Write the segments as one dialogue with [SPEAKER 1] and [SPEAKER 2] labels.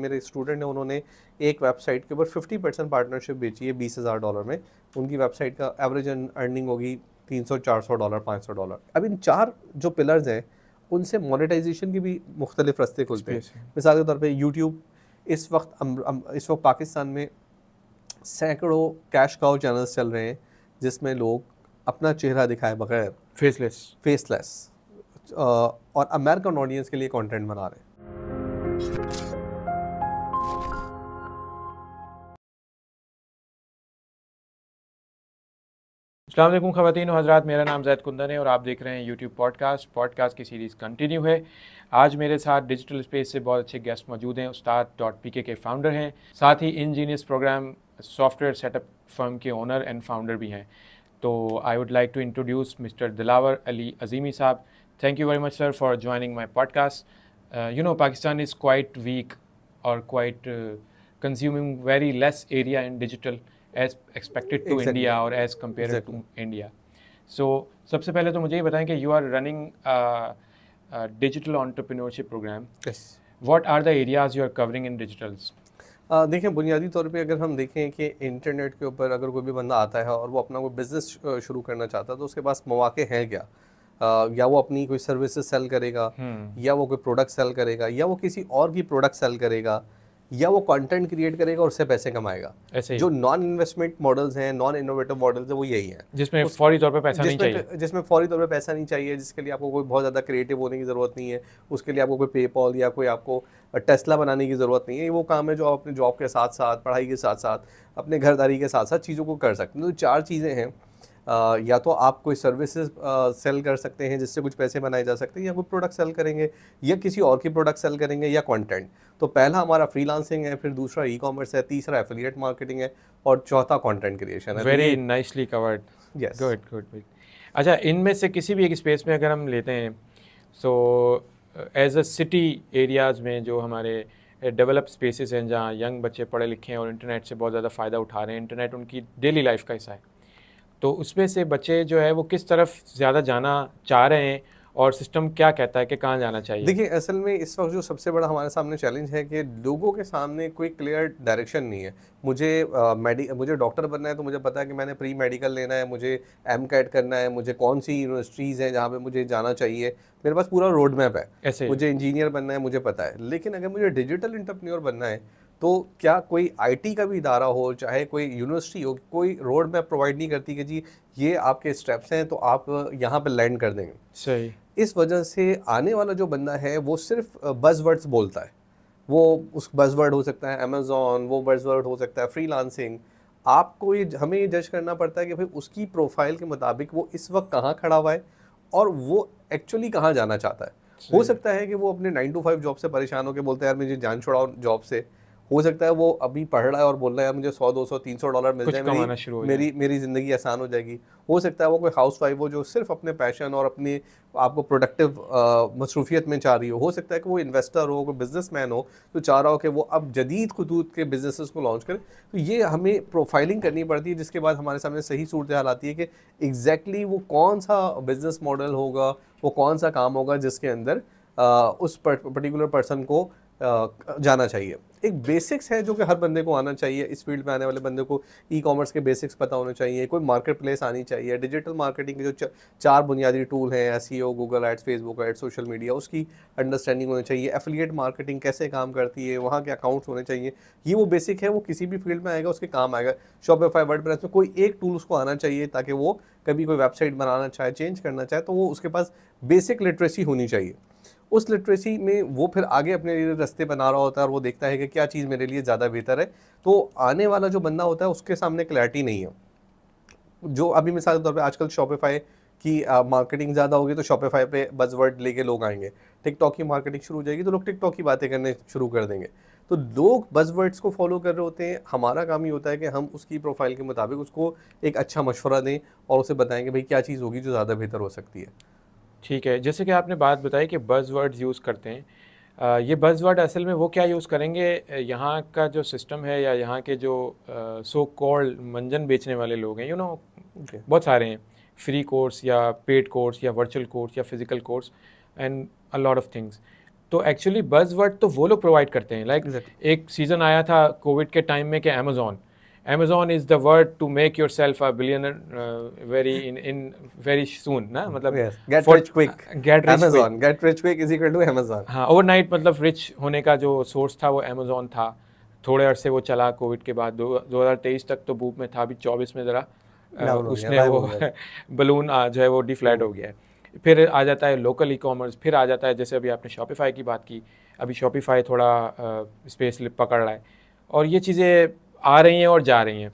[SPEAKER 1] मेरे स्टूडेंट हैं, उन्होंने एक वेबसाइट के ऊपर 50% पार्टनरशिप बेची है $20,000 में। उनकी वेबसाइट का एवरेज अर्निंग होगी $300-400, $500। अब इन 4 जो पिलर्स हैं उनसे मोनेटाइजेशन के भी मुख्तलिफ रास्ते खुलते हैं। मिसाल के तौर पे यूट्यूब इस वक्त पाकिस्तान में सैकड़ों कैश काउ चैनल्स चल रहे हैं जिसमें लोग अपना चेहरा दिखाए बगैर फेसलेस और अमेरिकन ऑडियंस के लिए कंटेंट बना रहे हैं।
[SPEAKER 2] अस्सलाम वालेकुम ख़वातीन व हज़रात, मेरा नाम ज़ैद कुंदन है और आप देख रहे हैं यूट्यूब पॉडकास्ट की सीरीज़ कंटिन्यू है। आज मेरे साथ डिजिटल स्पेस से बहुत अच्छे गेस्ट मौजूद हैं। Ustad.pk के फाउंडर हैं, साथ ही engineers program software setup firm के ओनर एंड फाउंडर भी हैं। तो I would like to introduce mister Dilawar Ali Azimi sahab. Thank you very much sir for joining my podcast. You know Pakistan is quite weak और quite consuming very less area in digital as expected to India or as compared to India. So सबसे पहले तो मुझे ये बताएं कि you are running a digital entrepreneurship program.
[SPEAKER 1] Yes.
[SPEAKER 2] What are the areas you are covering in digitals?
[SPEAKER 1] देखें, बुनियादी तौर पे अगर हम देखें कि इंटरनेट के ऊपर अगर कोई भी बंदा आता है और वो अपना कोई बिज़नेस शुरू करना चाहता है तो उसके पास मौके हैं क्या? या वो अपनी कोई सर्विसेज सेल करेगा, या वो कोई प्रोडक्ट सेल करेगा, या वो किसी और की प्रोडक्ट सेल करेगा, या वो कंटेंट क्रिएट करेगा और उससे पैसे कमाएगा। जो नॉन इन्वेस्टमेंट मॉडल्स हैं, नॉन इनोवेटिव मॉडल्स हैं, वो यही हैं
[SPEAKER 2] जिसमें फौरी तौर पे पैसा नहीं चाहिए,
[SPEAKER 1] जिसके लिए आपको कोई बहुत ज़्यादा क्रिएटिव होने की ज़रूरत नहीं है, उसके लिए आपको कोई पेपॉल या कोई आपको टेस्ला बनाने की ज़रूरत नहीं है। वो काम है जो आप अपने जॉब के साथ साथ, पढ़ाई के साथ साथ, अपने घरदारी के साथ साथ चीज़ों को कर सकते हैं। तो 4 चीज़ें हैं। या तो आप कोई सर्विसेज सेल कर सकते हैं जिससे कुछ पैसे बनाए जा सकते हैं, या कोई प्रोडक्ट सेल करेंगे, या किसी और की प्रोडक्ट सेल करेंगे, या कंटेंट। तो पहला हमारा फ्रीलांसिंग है, फिर दूसरा ई कॉमर्स है, तीसरा एफिलिएट मार्केटिंग है, और चौथा कंटेंट क्रिएशन है।
[SPEAKER 2] Very nicely covered.
[SPEAKER 1] Yes,
[SPEAKER 2] good. अच्छा, इनमें से किसी भी एक स्पेस में अगर हम लेते हैं, so as a city areas में जो हमारे डेवलप स्पेसेस हैं जहाँ यंग बच्चे पढ़े लिखे हैं और इंटरनेट से बहुत ज़्यादा फ़ायदा उठा रहे हैं, इंटरनेट उनकी डेली लाइफ का हिस्सा है, तो उसमें से बच्चे जो है वो किस तरफ ज़्यादा जाना चाह रहे हैं और सिस्टम क्या कहता है कि कहाँ जाना चाहिए?
[SPEAKER 1] देखिए, असल में इस वक्त जो सबसे बड़ा हमारे सामने चैलेंज है कि लोगों के सामने कोई क्लियर डायरेक्शन नहीं है। मुझे डॉक्टर बनना है तो मुझे पता है कि मैंने प्री मेडिकल लेना है, मुझे MCAT करना है, मुझे कौन सी यूनिवर्सिटीज़ हैं जहाँ पे मुझे जाना चाहिए, मेरे पास पूरा रोड मैप है।
[SPEAKER 2] ऐसे
[SPEAKER 1] मुझे इंजीनियर बनना है, मुझे पता है। लेकिन अगर मुझे डिजिटल एंटरप्रेन्योर बनना है तो क्या कोई IT का भी इदारा हो, चाहे कोई यूनिवर्सिटी हो, कोई रोड मैप प्रोवाइड नहीं करती कि जी ये आपके स्टेप्स हैं तो आप यहाँ पे लैंड कर देंगे।
[SPEAKER 2] सही।
[SPEAKER 1] इस वजह से आने वाला जो बंदा है वो सिर्फ बज़वर्ड्स बोलता है। वो उस बज़वर्ड हो सकता है अमेज़ॉन, वो बज़वर्ड हो सकता है फ्रीलांसिंग। आपको हमें ये जज करना पड़ता है कि भाई उसकी प्रोफाइल के मुताबिक वो इस वक्त कहाँ खड़ा हुआ है और वो एक्चुअली कहाँ जाना चाहता है। हो सकता है कि वो अपने 9 to 5 जॉब से परेशान होकर बोलते हैं यार मुझे जान छुड़ाओ जॉब से। हो सकता है वो अभी पढ़ रहा है और बोल रहा है यार मुझे $100, $200, $300 मिल जाए, मेरी ज़िंदगी आसान हो जाएगी। हो सकता है वो कोई हाउसवाइफ हो जो सिर्फ अपने पैशन और अपने आपको प्रोडक्टिव मसरूफियत में चाह रही हो सकता है कि वो इन्वेस्टर हो, कोई बिजनेसमैन हो तो चाह रहा हो कि वो अब जदीद खतूत के बिजनेसेस को लॉन्च करे। तो ये हमें प्रोफाइलिंग करनी पड़ती है, जिसके बाद हमारे सामने सही सूरत हाल आती है कि एग्जैक्टली वो कौन सा बिजनेस मॉडल होगा, वो कौन सा काम होगा जिसके अंदर उस पर्टिकुलर पर्सन को जाना चाहिए। एक बेसिक्स है जो कि हर बंदे को आना चाहिए। इस फील्ड में आने वाले बंदे को ई-कॉमर्स के बेसिक्स पता होने चाहिए, कोई मार्केट प्लेस आनी चाहिए, डिजिटल मार्केटिंग के जो 4 बुनियादी टूल हैं SEO, Google ads, Facebook ads, social media, उसकी अंडरस्टैंडिंग होनी चाहिए। एफिलिएट मार्केटिंग कैसे काम करती है, वहाँ के अकाउंट्स होने चाहिए। ये वो बेसिक है, वो किसी भी फील्ड में आएगा उसके काम आएगा। शॉपिफाई, वर्डप्रेस में कोई एक टूल उसको आना चाहिए ताकि वो कभी कोई वेबसाइट बनाना चाहे, चेंज करना चाहे तो वो उसके पास बेसिक लिटरेसी होनी चाहिए। उस लिटरेसी में वो फिर आगे अपने लिए रास्ते बना रहा होता है और वो देखता है कि क्या चीज़ मेरे लिए ज़्यादा बेहतर है। तो आने वाला जो बंदा होता है उसके सामने क्लैरिटी नहीं है। जो अभी मिसाल के तौर पे आजकल शॉपिफाई की मार्केटिंग ज़्यादा होगी तो शॉपिफाई पे बज़वर्ड लेके लोग आएंगे। टिकटॉक की मार्केटिंग शुरू हो जाएगी तो लोग टिकटॉक की बातें करने शुरू कर देंगे। तो लोग बज़वर्ड्स को फॉलो कर रहे होते हैं। हमारा काम ये होता है कि हम उसकी प्रोफाइल के मुताबिक उसको एक अच्छा मशवरा दें और उसे बताएं कि भाई क्या चीज़ होगी जो ज़्यादा बेहतर हो सकती है।
[SPEAKER 2] ठीक है, जैसे कि आपने बात बताई कि बज़वर्ड्स यूज़ करते हैं, ये बज़वर्ड असल में वो क्या यूज़ करेंगे? यहाँ का जो सिस्टम है या यहाँ के जो सो कॉल्ड मंजन बेचने वाले लोग हैं, बहुत सारे हैं, फ्री कोर्स या पेड कोर्स या वर्चुअल कोर्स या physical course and a lot of things. तो एक्चुअली बज़वर्ड तो वो लोग प्रोवाइड करते हैं, लाइक एक सीजन आया था कोविड के टाइम में कि Amazon is the word to make yourself a billionaire very in very soon ना, मतलब
[SPEAKER 1] get rich quick, Amazon, get rich quick is equal to Amazon।
[SPEAKER 2] हाँ, ओवरनाइट मतलब रिच होने का जो सोर्स था वो Amazon था। थोड़े अरसे वो चला कोविड के बाद, 2023 तक तो बूम में था, अभी 24 में ज़रा उसने वो बलून जो है वो डिफ्लैट हो गया है। फिर आ जाता है लोकल ई कॉमर्स, फिर आ जाता है जैसे अभी आपने शॉपिफाई की बात की, अभी शॉपिफाई थोड़ा स्पेस पकड़ रहा है और ये चीज़ें आ रही हैं और जा रही हैं।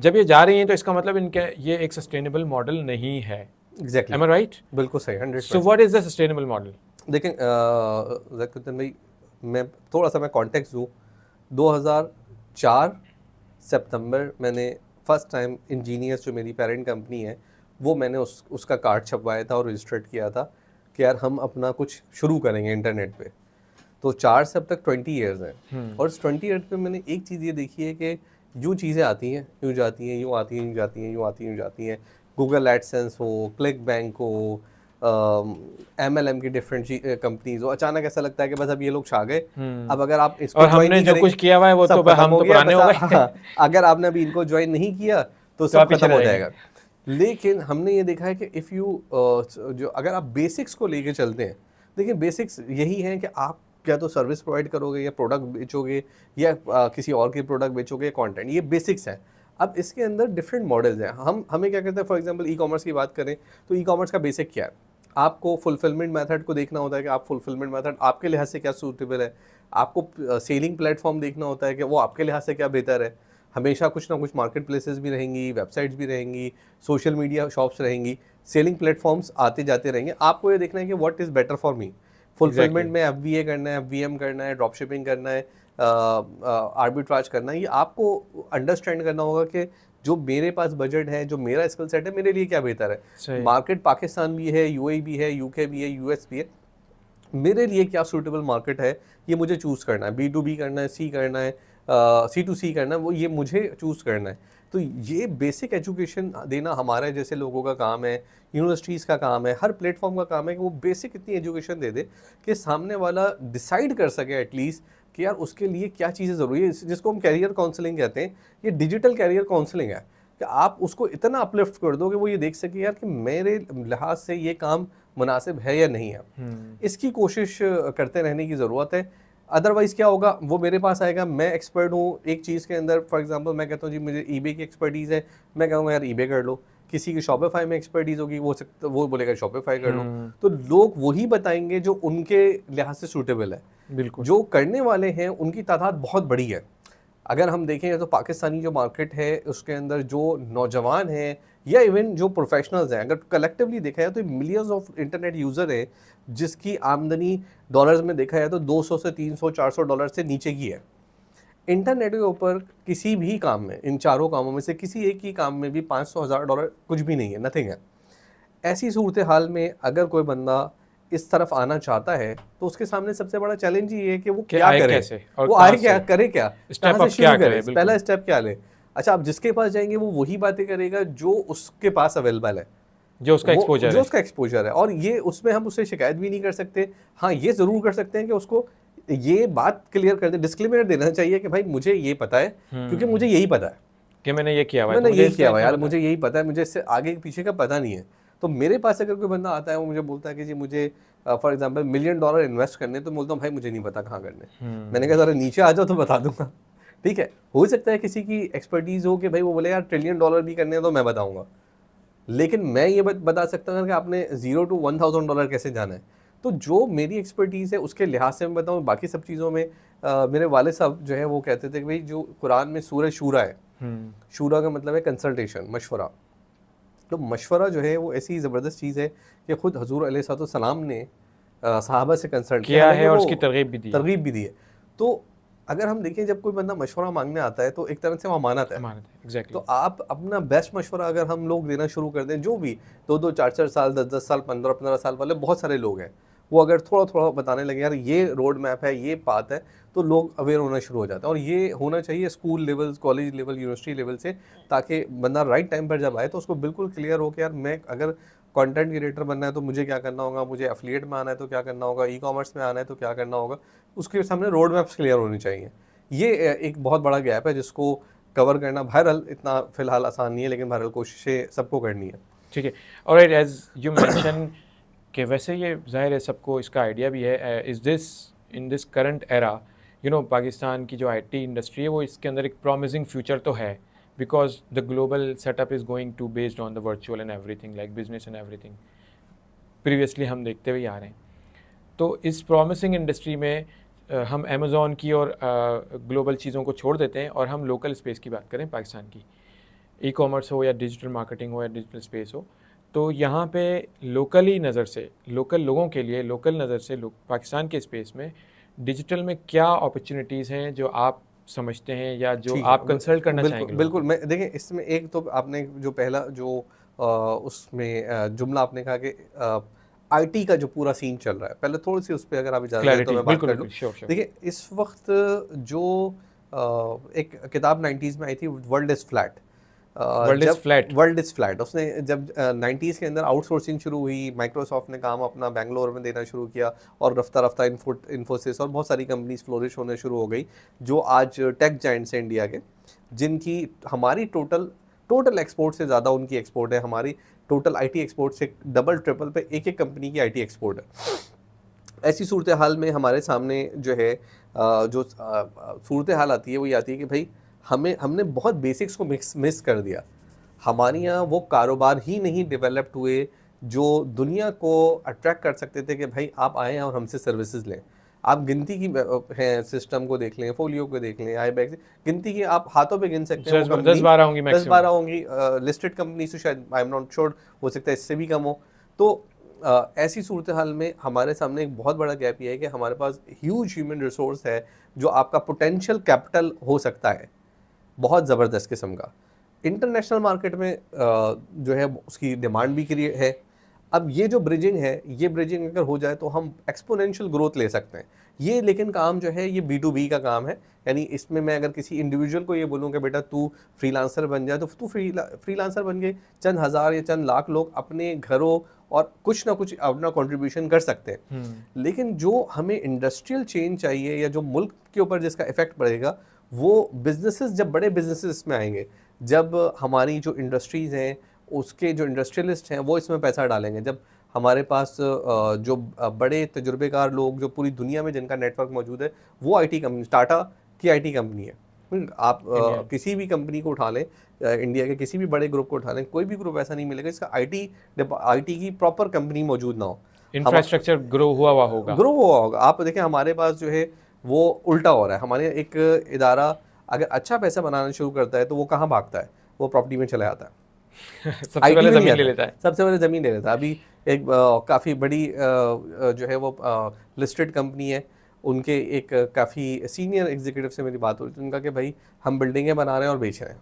[SPEAKER 2] जब ये जा रही हैं तो इसका मतलब इनके ये एक सस्टेनेबल मॉडल नहीं है।
[SPEAKER 1] एग्जैक्टली,
[SPEAKER 2] एम आई राइट?
[SPEAKER 1] बिल्कुल सही, 100%।
[SPEAKER 2] So what is the sustainable model?
[SPEAKER 1] देखें ज़ैकुद्दीन भाई, मैं थोड़ा सा कॉन्टेक्स्ट दूँ। 2004 सितंबर मैंने फर्स्ट टाइम इंजीनियर्स, जो मेरी पेरेंट कंपनी है, वो मैंने उसका कार्ड छपवाया था और रजिस्टर्ड किया था कि यार हम अपना कुछ शुरू करेंगे इंटरनेट पे। तो 4 से अब तक 20 ईयर्स हैं और इस 20 ईयर्स पे मैंने एक चीज़ ये देखी है कि यूँ चीज़ें आती हैं, यूँ जाती हैं, यूँ आती हैं, यूँ जाती हैं, यूँ आती हैं, यूँ जाती हैं। गूगल एडसेंस हो, क्लिक बैंक हो, MLM की डिफरेंट कंपनीज हो, अचानक ऐसा लगता है कि बस अब ये लोग छा गए। अब अगर आप इसको
[SPEAKER 2] और हमने जो कुछ किया हुआ है वो तो हम तो पुराने हो गए।
[SPEAKER 1] अगर आपने अभी इनको ज्वाइन नहीं किया तो सब खत्म हो जाएगा। लेकिन हमने ये देखा है कि इफ़ यू जो अगर आप बेसिक्स को लेके चलते हैं, देखिए बेसिक्स यही हैं कि आप क्या तो सर्विस प्रोवाइड करोगे या प्रोडक्ट बेचोगे या किसी और के प्रोडक्ट बेचोगे, कंटेंट, ये बेसिक्स हैं। अब इसके अंदर डिफरेंट मॉडल्स हैं। हमें क्या कहते हैं, फॉर एग्जांपल ई कॉमर्स की बात करें तो ई कॉमर्स का बेसिक क्या है? आपको फुलफिलमेंट मेथड को देखना होता है कि आप फुलफिलमेंट मेथड आपके लिहाज से क्या सूटेबल है। आपको सेलिंग प्लेटफॉर्म देखना होता है कि वो आपके लिहाज से क्या बेहतर है। हमेशा कुछ ना कुछ मार्केट प्लेसेस भी रहेंगी, वेबसाइट्स भी रहेंगी, सोशल मीडिया शॉप्स रहेंगी, सेलिंग प्लेटफॉर्म्स आते जाते रहेंगे। आपको ये देखना है कि what is better for me. Fulfilment में FBA करना है, FBM करना है, ड्रॉप शिपिंग करना है, आर्बिट्राज करना है। ये आपको अंडरस्टैंड करना होगा कि जो मेरे पास बजट है, जो मेरा स्किल सेट है, मेरे लिए क्या बेहतर है। मार्केट पाकिस्तान भी है, UAE भी है, UK भी है, US भी है। मेरे लिए क्या सूटेबल मार्केट है, ये मुझे चूज़ करना है। B2B करना है, C करना है, C2C करना है, वो ये मुझे चूज़ करना है। तो ये बेसिक एजुकेशन देना हमारे जैसे लोगों का काम है, यूनिवर्सिटीज़ का काम है, हर प्लेटफॉर्म का काम है कि वो बेसिक इतनी एजुकेशन दे दे कि सामने वाला डिसाइड कर सके एटलीस्ट कि यार उसके लिए क्या चीज़ें ज़रूरी है। जिसको हम कैरियर काउंसलिंग कहते हैं, ये डिजिटल कैरियर काउंसलिंग है कि आप उसको इतना अपलिफ्ट कर दो कि वो ये देख सके यार कि मेरे लिहाज से ये काम मुनासिब है या नहीं है। इसकी कोशिश करते रहने की ज़रूरत है। अदरवाइज़ क्या होगा, वो मेरे पास आएगा, मैं एक्सपर्ट हूँ एक चीज़ के अंदर। फॉर एग्जांपल मैं कहता हूँ जी मुझे eBay की एक्सपर्टीज़ है, मैं कहूँगा यार eBay कर लो। किसी की शॉपिफाई में एक्सपर्टीज़ होगी, वो बोलेगा शॉपिफाई कर लो। तो लोग वही बताएंगे जो उनके लिहाज से सूटेबल है।
[SPEAKER 2] बिल्कुल,
[SPEAKER 1] जो करने वाले हैं उनकी तादाद बहुत बड़ी है। अगर हम देखें तो पाकिस्तानी जो मार्केट है उसके अंदर जो नौजवान हैं या इवन जो प्रोफेशनल्स हैं, अगर कलेक्टिवली देखा जाए तो मिलियंस ऑफ इंटरनेट यूज़र है जिसकी आमदनी डॉलर्स में देखा जाए तो 200 से 300 400 डॉलर से नीचे की है। इंटरनेट के ऊपर किसी भी काम में, इन चारों कामों में से किसी एक ही काम में भी 500 हज़ार डॉलर कुछ भी नहीं है, नथिंग है। ऐसी सूरत हाल में अगर कोई बंदा इस तरफ आना चाहता है तो उसके सामने सबसे बड़ा चैलेंज ये है कि वो क्या करे, वो आए क्या करे, क्या कहाँ से शुरू करे, पहला स्टेप क्या ले। अच्छा, आप जिसके पास जाएंगे वो वही बातें करेगा जो उसके पास अवेलेबल है,
[SPEAKER 2] जो उसका
[SPEAKER 1] एक्सपोजर है। और ये उसमें हम उससे शिकायत भी नहीं कर सकते। हाँ, ये ज़रूर कर सकते हैं कि उसको ये बात क्लियर कर दे, डिस्क्लेमर देना चाहिए कि भाई मुझे ये पता है क्योंकि मुझे यही पता है
[SPEAKER 2] कि मैंने ये किया हुआ है,
[SPEAKER 1] मैंने ये किया हुआ है यार, मुझे यही पता है, मुझे इससे आगे पीछे का पता नहीं है। तो मेरे पास अगर कोई बंदा आता है वो मुझे बोलता है कि जी मुझे फॉर एग्जांपल $1 मिलियन इन्वेस्ट करने, तो बोलता हूँ भाई मुझे नहीं पता कहाँ करने। मैंने कहा ज़रा नीचे आ जाओ तो बता दूंगा। ठीक है, हो सकता है किसी की एक्सपर्टीज़ हो कि भाई वो बोले यार $1 ट्रिलियन भी करने हैं तो मैं बताऊँगा, लेकिन मैं ये बता सकता हूँ कि आपने $0 to $1,000 कैसे जाना है। तो जो मेरी एक्सपर्टीज़ है उसके लिहाज से मैं बताऊँ, बाकी सब चीज़ों में मेरे वाले साहब जो है वो कहते थे कि भाई जो कुरान में सूरह शूरा है, शूरा का मतलब है कंसल्टेशन, मशवरा। तो मशवरा जो है वो ऐसी ज़बरदस्त चीज़ है कि ख़ुद हज़ूर अलैहिस्सलाम ने सहाबा से कंसल्ट
[SPEAKER 2] किया है और उसकी तरगीब
[SPEAKER 1] भी दी है। तो अगर हम देखें जब कोई बंदा मशवरा मांगने आता है तो एक तरह से वो अमानत है।
[SPEAKER 2] exactly.
[SPEAKER 1] तो आप अपना बेस्ट मशवरा अगर हम लोग देना शुरू कर दें, जो भी 2-2 4-4 साल 10-10 साल 15-15 साल वाले बहुत सारे लोग हैं, वो अगर थोड़ा थोड़ा बताने लगे यार ये रोड मैप है, ये पाथ है, तो लोग अवेयर होना शुरू हो जाते हैं। और ये होना चाहिए school level, college level, university level से, ताकि बंदा राइट टाइम पर जब आए तो उसको बिल्कुल क्लियर हो कि यार मैं अगर कंटेंट क्रिएटर बनना है तो मुझे क्या करना होगा, मुझे एफिलिएट में आना है तो क्या करना होगा, ई कॉमर्स में आना है तो क्या करना होगा, उसके सामने रोड मैप्स क्लियर होनी चाहिए। ये एक बहुत बड़ा गैप है जिसको कवर करना वायरल इतना फिलहाल आसान नहीं है, लेकिन वायरल कोशिशें सबको करनी है।
[SPEAKER 2] ठीक है। और एज यू मेंशन कि वैसे ये जाहिर है सबको इसका आइडिया भी है, is this in this current era Pakistan की जो आईटी इंडस्ट्री है वो इसके अंदर एक प्रॉमिसिंग फ्यूचर तो है, because the global setup is going to based on the virtual and everything like business and everything, previously हम देखते हुए आ रहे हैं। तो इस प्रॉमिसिंग इंडस्ट्री में हम अमेज़ॉन की और ग्लोबल चीज़ों को छोड़ देते हैं और हम लोकल स्पेस की बात करें पाकिस्तान की, ई कॉमर्स हो या डिजिटल मार्केटिंग हो या डिजिटल स्पेस हो, तो यहाँ पे लोकली नज़र से, लोकल लोगों के लिए लोकल नज़र से पाकिस्तान के स्पेस में डिजिटल में क्या अपॉर्चुनिटीज़ हैं जो आप समझते हैं या जो आप कंसल्ट करना चाहेंगे?
[SPEAKER 1] बिल्कुल, मैं देखिए इसमें एक तो आपने जो पहला जो उसमें जुमला आपने कहा कि आईटी का जो पूरा सीन चल रहा है, पहले थोड़ी सी उस पर अगर आप इजाज़त दें तो मैं बात कर लूँ। देखिए इस वक्त जो एक किताब 90s में आई थी, world is flat, world is flat, उसने जब 90s के अंदर आउटसोर्सिंग शुरू हुई, माइक्रोसॉफ्ट ने काम अपना बेंगलोर में देना शुरू किया और रफ्ता रफ्ता इन्फोसिस और बहुत सारी कंपनीज फ्लोरिश होने शुरू हो गई जो आज टेक जाइंट्स हैं इंडिया के, जिनकी हमारी टोटल एक्सपोर्ट से ज़्यादा उनकी एक्सपोर्ट है, हमारी टोटल आईटी एक्सपोर्ट से डबल ट्रिपल पे एक एक कंपनी की आईटी एक्सपोर्ट है। ऐसी सूरत हाल में हमारे सामने जो है जो सूरत हाल आती है वो ये आती है कि भाई हमने बहुत बेसिक्स को मिस कर दिया। हमारे यहाँ वो कारोबार ही नहीं डेवलप्ड हुए जो दुनिया को अट्रैक्ट कर सकते थे कि भाई आप आएँ और हमसे सर्विसेज लें। आप गिनती की हैं, सिस्टम को देख लें, फोलियो को देख लें, आई बैग गिनती की आप हाथों पे गिन सकते हैं,
[SPEAKER 2] 10-12 होंगी,
[SPEAKER 1] 10-12 होंगी। लिस्टेड कंपनी से शायद आई एम नॉट श्योर, हो सकता है इससे भी कम हो। तो ऐसी सूरत हाल में हमारे सामने एक बहुत बड़ा गैप ये है कि हमारे पास ह्यूज ह्यूमन रिसोर्स है जो आपका पोटेंशियल कैपिटल हो सकता है, बहुत ज़बरदस्त किस्म का। इंटरनेशनल मार्केट में जो है उसकी डिमांड भी क्रिएट है। अब ये जो ब्रिजिंग है, ये ब्रिजिंग अगर हो जाए तो हम एक्सपोनेंशियल ग्रोथ ले सकते हैं। ये लेकिन काम जो है ये B2B का काम है, यानी इसमें मैं अगर किसी इंडिविजुअल को ये बोलूँ कि बेटा तू फ्रीलांसर बन जाए, तो तू फ्रीलांसर बन के चंद हज़ार या चंद लाख लोग अपने घरों और कुछ ना कुछ अपना कंट्रीब्यूशन कर सकते हैं। लेकिन जो हमें इंडस्ट्रियल चेंज चाहिए या जो मुल्क के ऊपर जिसका इफेक्ट पड़ेगा, वो बिजनेसेस, जब बड़े बिजनेसेस में आएंगे, जब हमारी जो इंडस्ट्रीज़ हैं उसके जो इंडस्ट्रियलिस्ट हैं वो इसमें पैसा डालेंगे, जब हमारे पास जो बड़े तजुर्बेकार लोग जो पूरी दुनिया में जिनका नेटवर्क मौजूद है, वो आईटी कंपनी, टाटा की आईटी कंपनी है। आप किसी भी कंपनी को उठा लें, इंडिया के किसी भी बड़े ग्रुप को उठा लें, कोई भी ग्रुप ऐसा नहीं मिलेगा जिसका आईटी की प्रॉपर कंपनी मौजूद ना हो,
[SPEAKER 2] इंफ्रास्ट्रक्चर ग्रो हुआ होगा।
[SPEAKER 1] आप देखें हमारे पास जो है वो उल्टा हो रहा है। हमारे एक इदारा अगर अच्छा पैसा बनाना शुरू करता है तो वो कहाँ भागता है, वो प्रॉपर्टी में चला जाता है।
[SPEAKER 2] सबसे पहले ज़मीन ले लेता है।
[SPEAKER 1] सबसे पहले ज़मीन ले लेता है। अभी एक काफ़ी बड़ी जो है वो लिस्टेड कंपनी है, उनके एक काफ़ी सीनियर एग्जीक्यूटिव से मेरी बात हुई थी, उनका कि भाई हम बिल्डिंगें बना रहे हैं और बेच रहे हैं।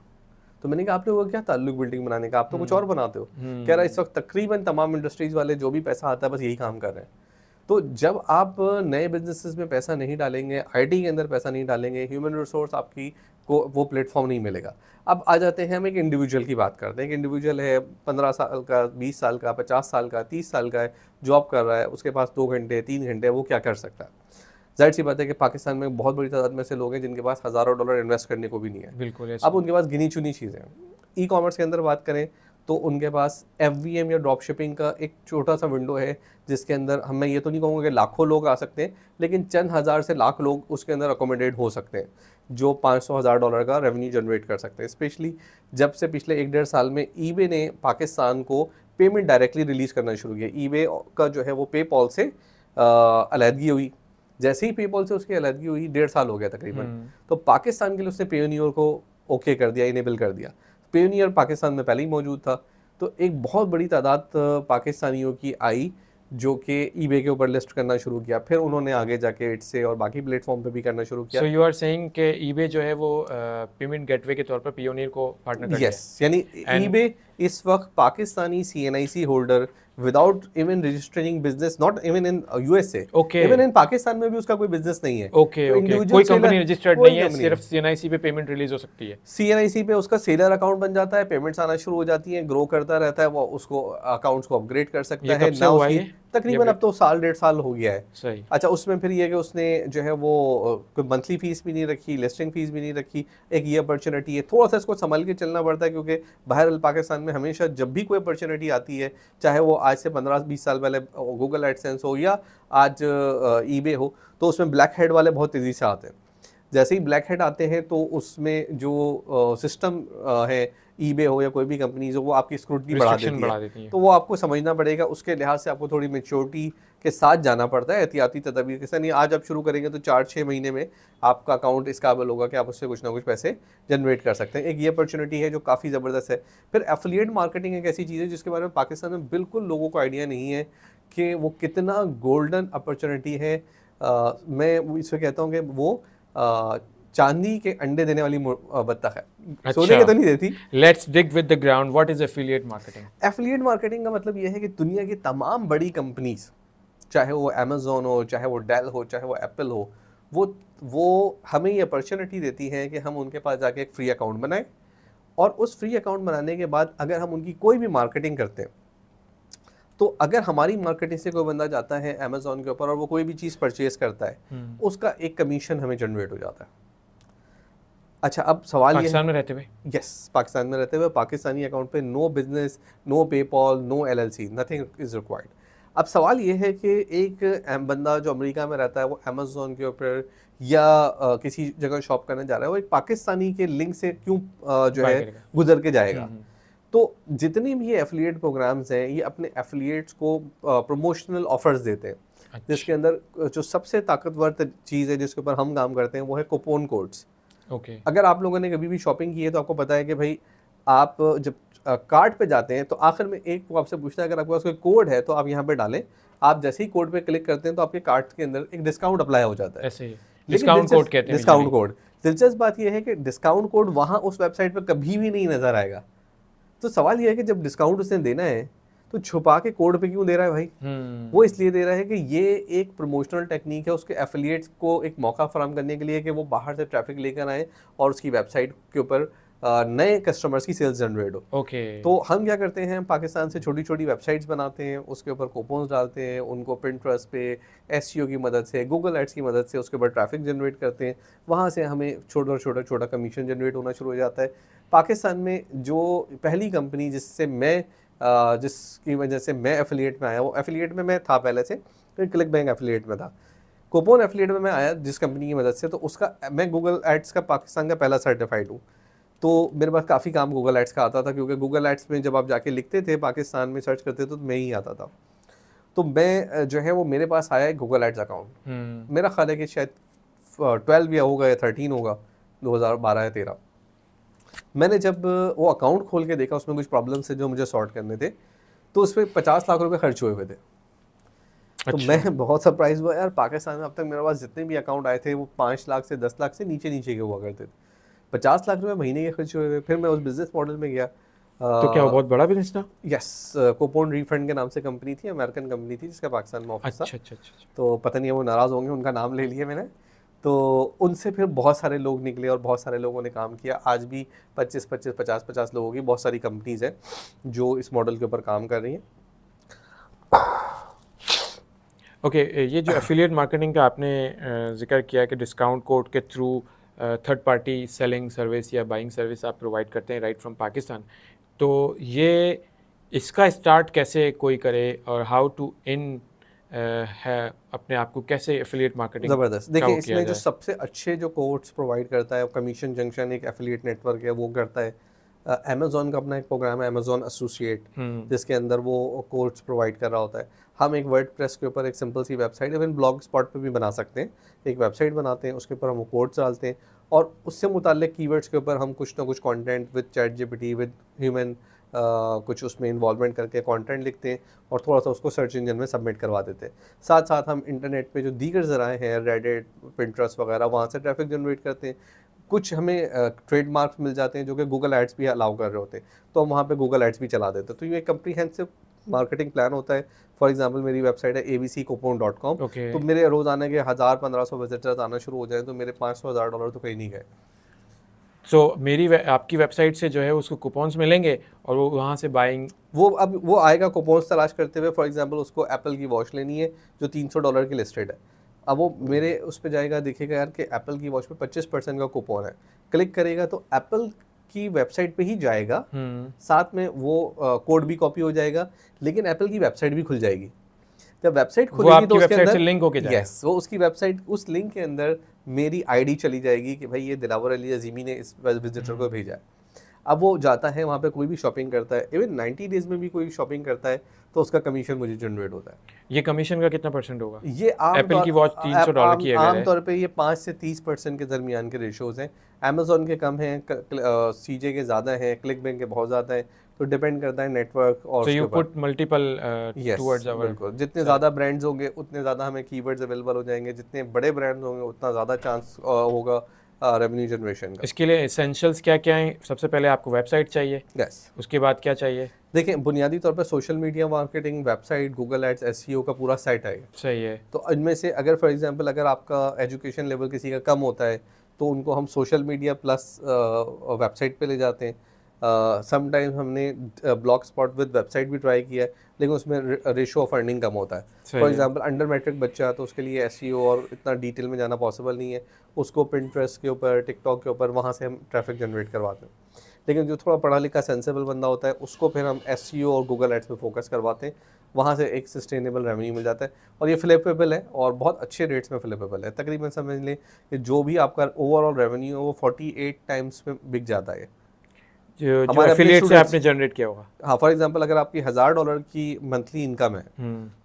[SPEAKER 1] तो मैंने कहा आप लोगों का क्या ताल्लुक बिल्डिंग बनाने का, आप तो कुछ और बनाते हो। कह रहा है इस वक्त तकरीबन तमाम इंडस्ट्रीज़ वाले जो भी पैसा आता है बस यही काम कर रहे हैं। तो जब आप नए बिजनेसेस में पैसा नहीं डालेंगे, आईटी के अंदर पैसा नहीं डालेंगे, ह्यूमन रिसोर्स आपकी को वो प्लेटफॉर्म नहीं मिलेगा। अब आ जाते हैं, हम एक इंडिविजुअल की बात करते हैं। एक इंडिविजुअल है 15 साल का, 20 साल का, 50 साल का, 30 साल का है, जॉब कर रहा है, उसके पास 2 घंटे 3 घंटे, वो क्या कर सकता है? जाहिर सी बात है कि पाकिस्तान में बहुत बड़ी तादाद में से लोग हैं जिनके पास हज़ारों डॉलर इन्वेस्ट करने को भी नहीं है।
[SPEAKER 2] बिल्कुल।
[SPEAKER 1] अब उनके पास गिनी चुनी चीज़ें हैं। ई कॉमर्स के अंदर बात करें तो उनके पास FVM या ड्रॉप शिपिंग का एक छोटा सा विंडो है जिसके अंदर मैं ये तो नहीं कहूँगा कि लाखों लोग आ सकते हैं, लेकिन चंद हज़ार से लाख लोग उसके अंदर अकोमोडेट हो सकते हैं जो $500,000 का रेवेन्यू जनरेट कर सकते हैं। स्पेशली जब से पिछले 1-1.5 साल में eBay ने पाकिस्तान को पेमेंट डायरेक्टली रिलीज़ करना शुरू किया। eBay का जो है वो पेपॉल से अलहदगी हुई। जैसे ही पेपॉल से उसकी अलहदगी हुई, 1.5 साल हो गया तकरीबन, तो पाकिस्तान के लिए उसने पेयोनियर को ओके कर दिया, इनेबल कर दिया। पेयोनियर पाकिस्तान में पहले ही मौजूद था, तो एक बहुत बड़ी तादाद पाकिस्तानियों की आई जो कि eBay के ऊपर लिस्ट करना शुरू किया। फिर उन्होंने आगे जाके इट से और बाकी प्लेटफॉर्म पे भी करना शुरू किया।
[SPEAKER 2] सो यू आर सेइंग कि eBay जो है वो पेमेंट गेटवे के तौर पर पेयोनियर को पार्टनर कर
[SPEAKER 1] यस, यानी eBay इस वक्त Pakistani CNIC holder without even registering business, not even in USA,
[SPEAKER 2] okay
[SPEAKER 1] even in Pakistan में भी उसका कोई बिजनेस नहीं है।
[SPEAKER 2] ओके
[SPEAKER 1] तो
[SPEAKER 2] ओके,
[SPEAKER 1] individual
[SPEAKER 2] कोई
[SPEAKER 1] seller-
[SPEAKER 2] कंपनी रजिस्टर्ड
[SPEAKER 1] कोई
[SPEAKER 2] नहीं है,
[SPEAKER 1] company
[SPEAKER 2] सिर्फ सीएनआईसी पे पेमेंट रिलीज हो सकती है।
[SPEAKER 1] सीएनआईसी पे उसका सेलर अकाउंट बन जाता है, पेमेंट्स आना शुरू हो जाती हैं, ग्रो करता रहता है, वो उसको अकाउंट्स को अपग्रेड कर सकता
[SPEAKER 2] ये
[SPEAKER 1] है।
[SPEAKER 2] कब से
[SPEAKER 1] ना
[SPEAKER 2] हुआ
[SPEAKER 1] उसकी
[SPEAKER 2] ये?
[SPEAKER 1] तकरीबन अब तो साल 1.5 साल हो गया है।
[SPEAKER 2] सही।
[SPEAKER 1] अच्छा, उसमें फिर ये है कि उसने जो है वो कोई मंथली फीस भी नहीं रखी, लिस्टिंग फीस भी नहीं रखी। एक ये अपॉर्चुनिटी है, थोड़ा सा इसको संभल के चलना पड़ता है, क्योंकि बाहर पाकिस्तान में हमेशा जब भी कोई अपॉर्चुनिटी आती है, चाहे वो आज से 15-20 साल पहले गूगल एडसेंस हो या आज ईबे हो, तो उसमें ब्लैक हेड वाले बहुत तेज़ी से आते हैं। जैसे ही ब्लैक हेड आते हैं तो उसमें जो सिस्टम है, ईबे हो या कोई भी कंपनीज हो, वो आपकी स्क्रूटनी बढ़ा देती है। तो वो आपको समझना पड़ेगा, उसके लिहाज से आपको थोड़ी मेच्योरिटी के साथ जाना पड़ता है, एहतियाती तदबीर के साथ। नहीं आज आप शुरू करेंगे तो 4-6 महीने में आपका अकाउंट इस काबिल होगा कि आप उससे कुछ ना कुछ पैसे जनरेट कर सकते हैं। एक ये अपॉर्चुनिटी है जो काफ़ी ज़बरदस्त है। फिर एफिलिएट मार्केटिंग एक ऐसी चीज़ है जिसके बारे में पाकिस्तान में बिल्कुल लोगों को आइडिया नहीं है कि वो कितना गोल्डन अपॉर्चुनिटी है। मैं इसे कहता हूँ कि वो चांदी के अंडे देने वाली बत्तख है।
[SPEAKER 2] अच्छा।
[SPEAKER 1] सोने के तो नहीं देती।
[SPEAKER 2] Let's dig with the ground, what is affiliate marketing?
[SPEAKER 1] Affiliate marketing का मतलब यह है कि दुनिया की तमाम बड़ी कंपनीज, चाहे वो अमेज़ॉन हो, चाहे वो डेल हो, चाहे वो एप्पल हो, वो हमें ये अपॉर्चुनिटी देती है कि हम उनके पास जाके एक फ्री अकाउंट बनाएं, और उस फ्री अकाउंट बनाने के बाद अगर हम उनकी कोई भी मार्केटिंग करते हैं, तो अगर हमारी मार्केटिंग से कोई बंदा जाता है अमेज़ॉन के ऊपर और वो कोई भी चीज़ परचेज करता है, उसका एक कमीशन हमें जनरेट हो जाता है। अच्छा, अब सवाल ये
[SPEAKER 2] पाकिस्तान में रहते हुए?
[SPEAKER 1] यस, पाकिस्तान में रहते हुए पाकिस्तानी अकाउंट पे no business, no PayPal, no LLC, nothing is required. अब सवाल ये है कि एक बंदा जो अमेरिका में रहता है, वो अमेज़ॉन के ऊपर या किसी जगह शॉप करने जा रहा है, वो एक पाकिस्तानी के लिंक से क्यों जो है गुजर के जाएगा? तो जितनी भी ये एफिलिएट प्रोग्राम्स हैं, ये अपने एफिलिएट्स को प्रमोशनल ऑफर्स देते हैं। अच्छा। जिसके अंदर जो सबसे ताकतवर चीज़ है जिसके ऊपर हम काम करते हैं, वो है कूपन कोड्स।
[SPEAKER 2] ओके।
[SPEAKER 1] अगर आप लोगों ने कभी भी शॉपिंग की है तो आपको पता है कि भाई आप जब कार्ट पे जाते हैं तो आखिर में एक वो आपसे पूछता है, अगर आपके पास कोई कोड है तो आप यहाँ पे डालें। आप जैसे ही कोड पे क्लिक करते हैं तो आपके कार्ट के अंदर एक डिस्काउंट अप्लाई हो जाता है।
[SPEAKER 2] ऐसे ही डिस्काउंट कोड कहते हैं।
[SPEAKER 1] Discount code. दिलचस्प बात यह है कि डिस्काउंट कोड वहाँ उस वेबसाइट पर कभी भी नहीं नजर आएगा। तो सवाल यह है कि जब डिस्काउंट उसने देना है तो छुपा के कोड पे क्यों दे रहा है भाई? वो इसलिए दे रहा है कि ये एक प्रमोशनल टेक्निक है उसके एफिलिएट्स को एक मौका फराहम करने के लिए कि वो बाहर से ट्रैफिक लेकर आए और उसकी वेबसाइट के ऊपर नए कस्टमर्स की सेल्स जनरेट हो।
[SPEAKER 2] ओके।
[SPEAKER 1] तो हम क्या करते हैं, पाकिस्तान से छोटी छोटी वेबसाइट्स बनाते हैं, उसके ऊपर कूपन्स डालते हैं, उनको पिंटरेस्ट पे एसईओ की मदद से, गूगल एड्स की मदद से उसके ऊपर ट्रैफिक जनरेट करते हैं। वहाँ से हमें छोटा कमीशन जनरेट होना शुरू हो जाता है। पाकिस्तान में जो पहली कंपनी जिसकी वजह से मैं एफिलिएट में आया, वो एफिलिएट में मैं था पहले से, फिर क्लिक बैंक एफिलिएट में था, कूपन एफिलिएट में मैं आया जिस कंपनी की मदद से, तो उसका मैं गूगल एड्स का पाकिस्तान का पहला सर्टिफाइड हूँ। तो मेरे पास काफ़ी काम गूगल एड्स का आता था, क्योंकि गूगल एड्स में जब आप जाके लिखते थे पाकिस्तान में सर्च करते थे तो मैं ही आता था। तो मैं जो है वो मेरे पास आया है गूगल एड्स अकाउंट। मेरा ख्याल है कि शायद 12 या होगा या 13 होगा, 2012 या 13। मैंने जब वो अकाउंट खोल के देखा, उसमें कुछ प्रॉब्लम्स थे जो मुझे सॉर्ट करने थे, तो उस पर 50 लाख रुपए खर्च हुए हुए थे। तो मैं बहुत सरप्राइज हुआ यार, पाकिस्तान में अब तक मेरे पास जितने भी अकाउंट आए थे वो 5 लाख से 10 लाख से नीचे के हुआ करते थे। 50 लाख रुपए महीने के खर्च हुए। फिर मैं उस बिजनेस मॉडल में गया।
[SPEAKER 2] तो क्या वो बहुत बड़ा बिजनेस था?
[SPEAKER 1] यस, कूपन रिफंड के नाम से कंपनी थी, अमेरिकन कंपनी थी जिसका पाकिस्तान में ऑफिस था।
[SPEAKER 2] अच्छा।
[SPEAKER 1] तो पता नहीं है वो नाराज़ होंगे, उनका नाम ले लिया मैंने। तो उनसे फिर बहुत सारे लोग निकले और बहुत सारे लोगों ने काम किया। आज भी 50 लोगों की बहुत सारी कंपनीज हैं जो इस मॉडल के ऊपर काम कर रही हैं।
[SPEAKER 2] ओके, ये जो एफिलिएट मार्केटिंग का आपने जिक्र किया कि डिस्काउंट कोड के through third party selling service या बाइंग सर्विस आप प्रोवाइड करते हैं राइट फ्रॉम पाकिस्तान, तो ये इसका स्टार्ट कैसे कोई करे और हाउ टू इन है अपने आप को कैसे एफिलिएट मार्केटिंग?
[SPEAKER 1] ज़बरदस्त। देखिए, इसमें जो सबसे अच्छे जो कोड्स प्रोवाइड करता है, कमीशन जंक्शन एक एफिलिएट नेटवर्क है, वो करता है। अमेज़ॉन का अपना एक प्रोग्राम है अमेज़ॉन एसोसिएट, जिसके अंदर वो कोड्स प्रोवाइड कर रहा होता है। हम एक वर्डप्रेस के ऊपर एक सिंपल सी वेबसाइट, इवन ब्लॉग स्पॉट पे भी बना सकते हैं, एक वेबसाइट बनाते हैं, उसके ऊपर हम वो कोड्स डालते हैं और उससे मुताल्लिक कीवर्ड्स के ऊपर हम कुछ ना कुछ content with ChatGPT with human कुछ उसमें इन्वॉल्वमेंट करके कंटेंट लिखते हैं और थोड़ा सा उसको सर्च इंजन में सबमिट करवा देते हैं। साथ साथ हम इंटरनेट पे जो दीगर ज़राए हैं, रेडिट, पिंटरेस्ट वगैरह, वहाँ से ट्रैफिक जनरेट करते हैं। कुछ हमें ट्रेडमार्क्स मिल जाते हैं जो कि गूगल एड्स भी अलाउ कर रहे होते हैं, तो हम वहाँ पे गूगल एड्स भी चला देते हैं। तो ये कम्प्रीहेंसिव मार्केटिंग प्लान होता है। फॉर एग्जांपल मेरी वेबसाइट है abccoupon.com,
[SPEAKER 2] ओके।
[SPEAKER 1] तो मेरे रोजाना के 1000-1500 विजिटर्स आना शुरू हो जाए तो मेरे $500,000 तो कहीं नहीं गए।
[SPEAKER 2] सो आपकी वेबसाइट से जो है उसको कूपन्स मिलेंगे और वो वहाँ से बाइंग
[SPEAKER 1] वो आएगा कूपन्स तलाश करते हुए। फॉर एग्जांपल उसको एप्पल की वॉच लेनी है जो $300 की लिस्टेड है। अब वो मेरे उस पे जाएगा, देखेगा यार कि एप्पल की वॉच पे 25% का कूपन है, क्लिक करेगा तो एप्पल की वेबसाइट पे ही जाएगा, साथ में वो कोड भी कॉपी हो जाएगा, लेकिन एप्पल की वेबसाइट भी खुल जाएगी। जब वेबसाइट
[SPEAKER 2] वो
[SPEAKER 1] खुलेगी तो
[SPEAKER 2] आपकी
[SPEAKER 1] उसके
[SPEAKER 2] वेबसाइट से
[SPEAKER 1] अंदर
[SPEAKER 2] लिंक होके जाएगा।
[SPEAKER 1] यस, वो उसकी वेबसाइट, उस लिंक के अंदर मेरी आईडी चली जाएगी कि भाई ये दिलावर अली अजीमी ने इस विजिटर को भेजा है। अब वो जाता है वहाँ पे, कोई भी शॉपिंग करता है, इवन 90 डेज में भी कोई शॉपिंग करता है तो उसका कमीशन मुझे जनरेट होता है।
[SPEAKER 2] ये कमीशन का कितना परसेंट होगा?
[SPEAKER 1] ये
[SPEAKER 2] एप्पल की वॉच $300 की अगर है,
[SPEAKER 1] आमतौर पे ये 5 से 30% के दरमियान के रेशोज हैं। अमेजोन के कम हैं, सीजे के ज़्यादा हैं, क्लिक बैंक के बहुत ज़्यादा हैं, तो डिपेंड करता है नेटवर्क और
[SPEAKER 2] so you put multiple towards our.
[SPEAKER 1] बिल्कुल, जितने ज़्यादा ब्रांड्स होंगे उतने ज़्यादा हमें कीवर्ड्स अवेलेबल हो जाएंगे, जितने बड़े ब्रांड्स होंगे उतना ज़्यादा चांस होगा रेवेन्यू जनरेशन का।
[SPEAKER 2] इसके लिए एसेंशियल्स क्या क्या हैं? सबसे पहले आपको वेबसाइट चाहिए,
[SPEAKER 1] यस,
[SPEAKER 2] उसके बाद क्या चाहिए?
[SPEAKER 1] देखिए बुनियादी तौर पर social media marketing, website, Google ads, SEO का पूरा साइट आएगा।
[SPEAKER 2] सही है।
[SPEAKER 1] तो इनमें से अगर फॉर एग्जांपल अगर आपका एजुकेशन लेवल किसी का कम होता है तो उनको हम सोशल मीडिया प्लस वेबसाइट पे ले जाते हैं। समटाइम्स हमने ब्लॉग स्पॉट विद वेबसाइट भी ट्राई किया है, लेकिन उसमें रेशो ऑफ अर्निंग कम होता है। फॉर एग्जांपल अंडर मैट्रिक बच्चा, तो उसके लिए एसईओ और इतना डिटेल में जाना पॉसिबल नहीं है, उसको पिंटरेस्ट के ऊपर, टिकटॉक के ऊपर, वहाँ से हम ट्रैफिक जनरेट करवाते हैं। लेकिन जो थोड़ा पढ़ा लिखा सेंसेबल बंदा होता है उसको फिर हम एसईओ और गूगल एड्स पे फोकस करवाते हैं, वहाँ से एक सस्टेनेबल रेवेन्यू मिल जाता है और ये फ्लिपेबल है और बहुत अच्छे रेट्स में फ्लिपेबल है। तकरीबन समझ लें कि जो भी आपका ओवरऑल रेवेन्यू है वो 48 टाइम्स में बिक जाता है।
[SPEAKER 2] जो
[SPEAKER 1] हमारे
[SPEAKER 2] एफिलिएट से
[SPEAKER 1] students-
[SPEAKER 2] आपने जनरेट किया होगा।
[SPEAKER 1] हाँ, फॉर एग्जांपल अगर आपकी $1000 की मंथली इनकम है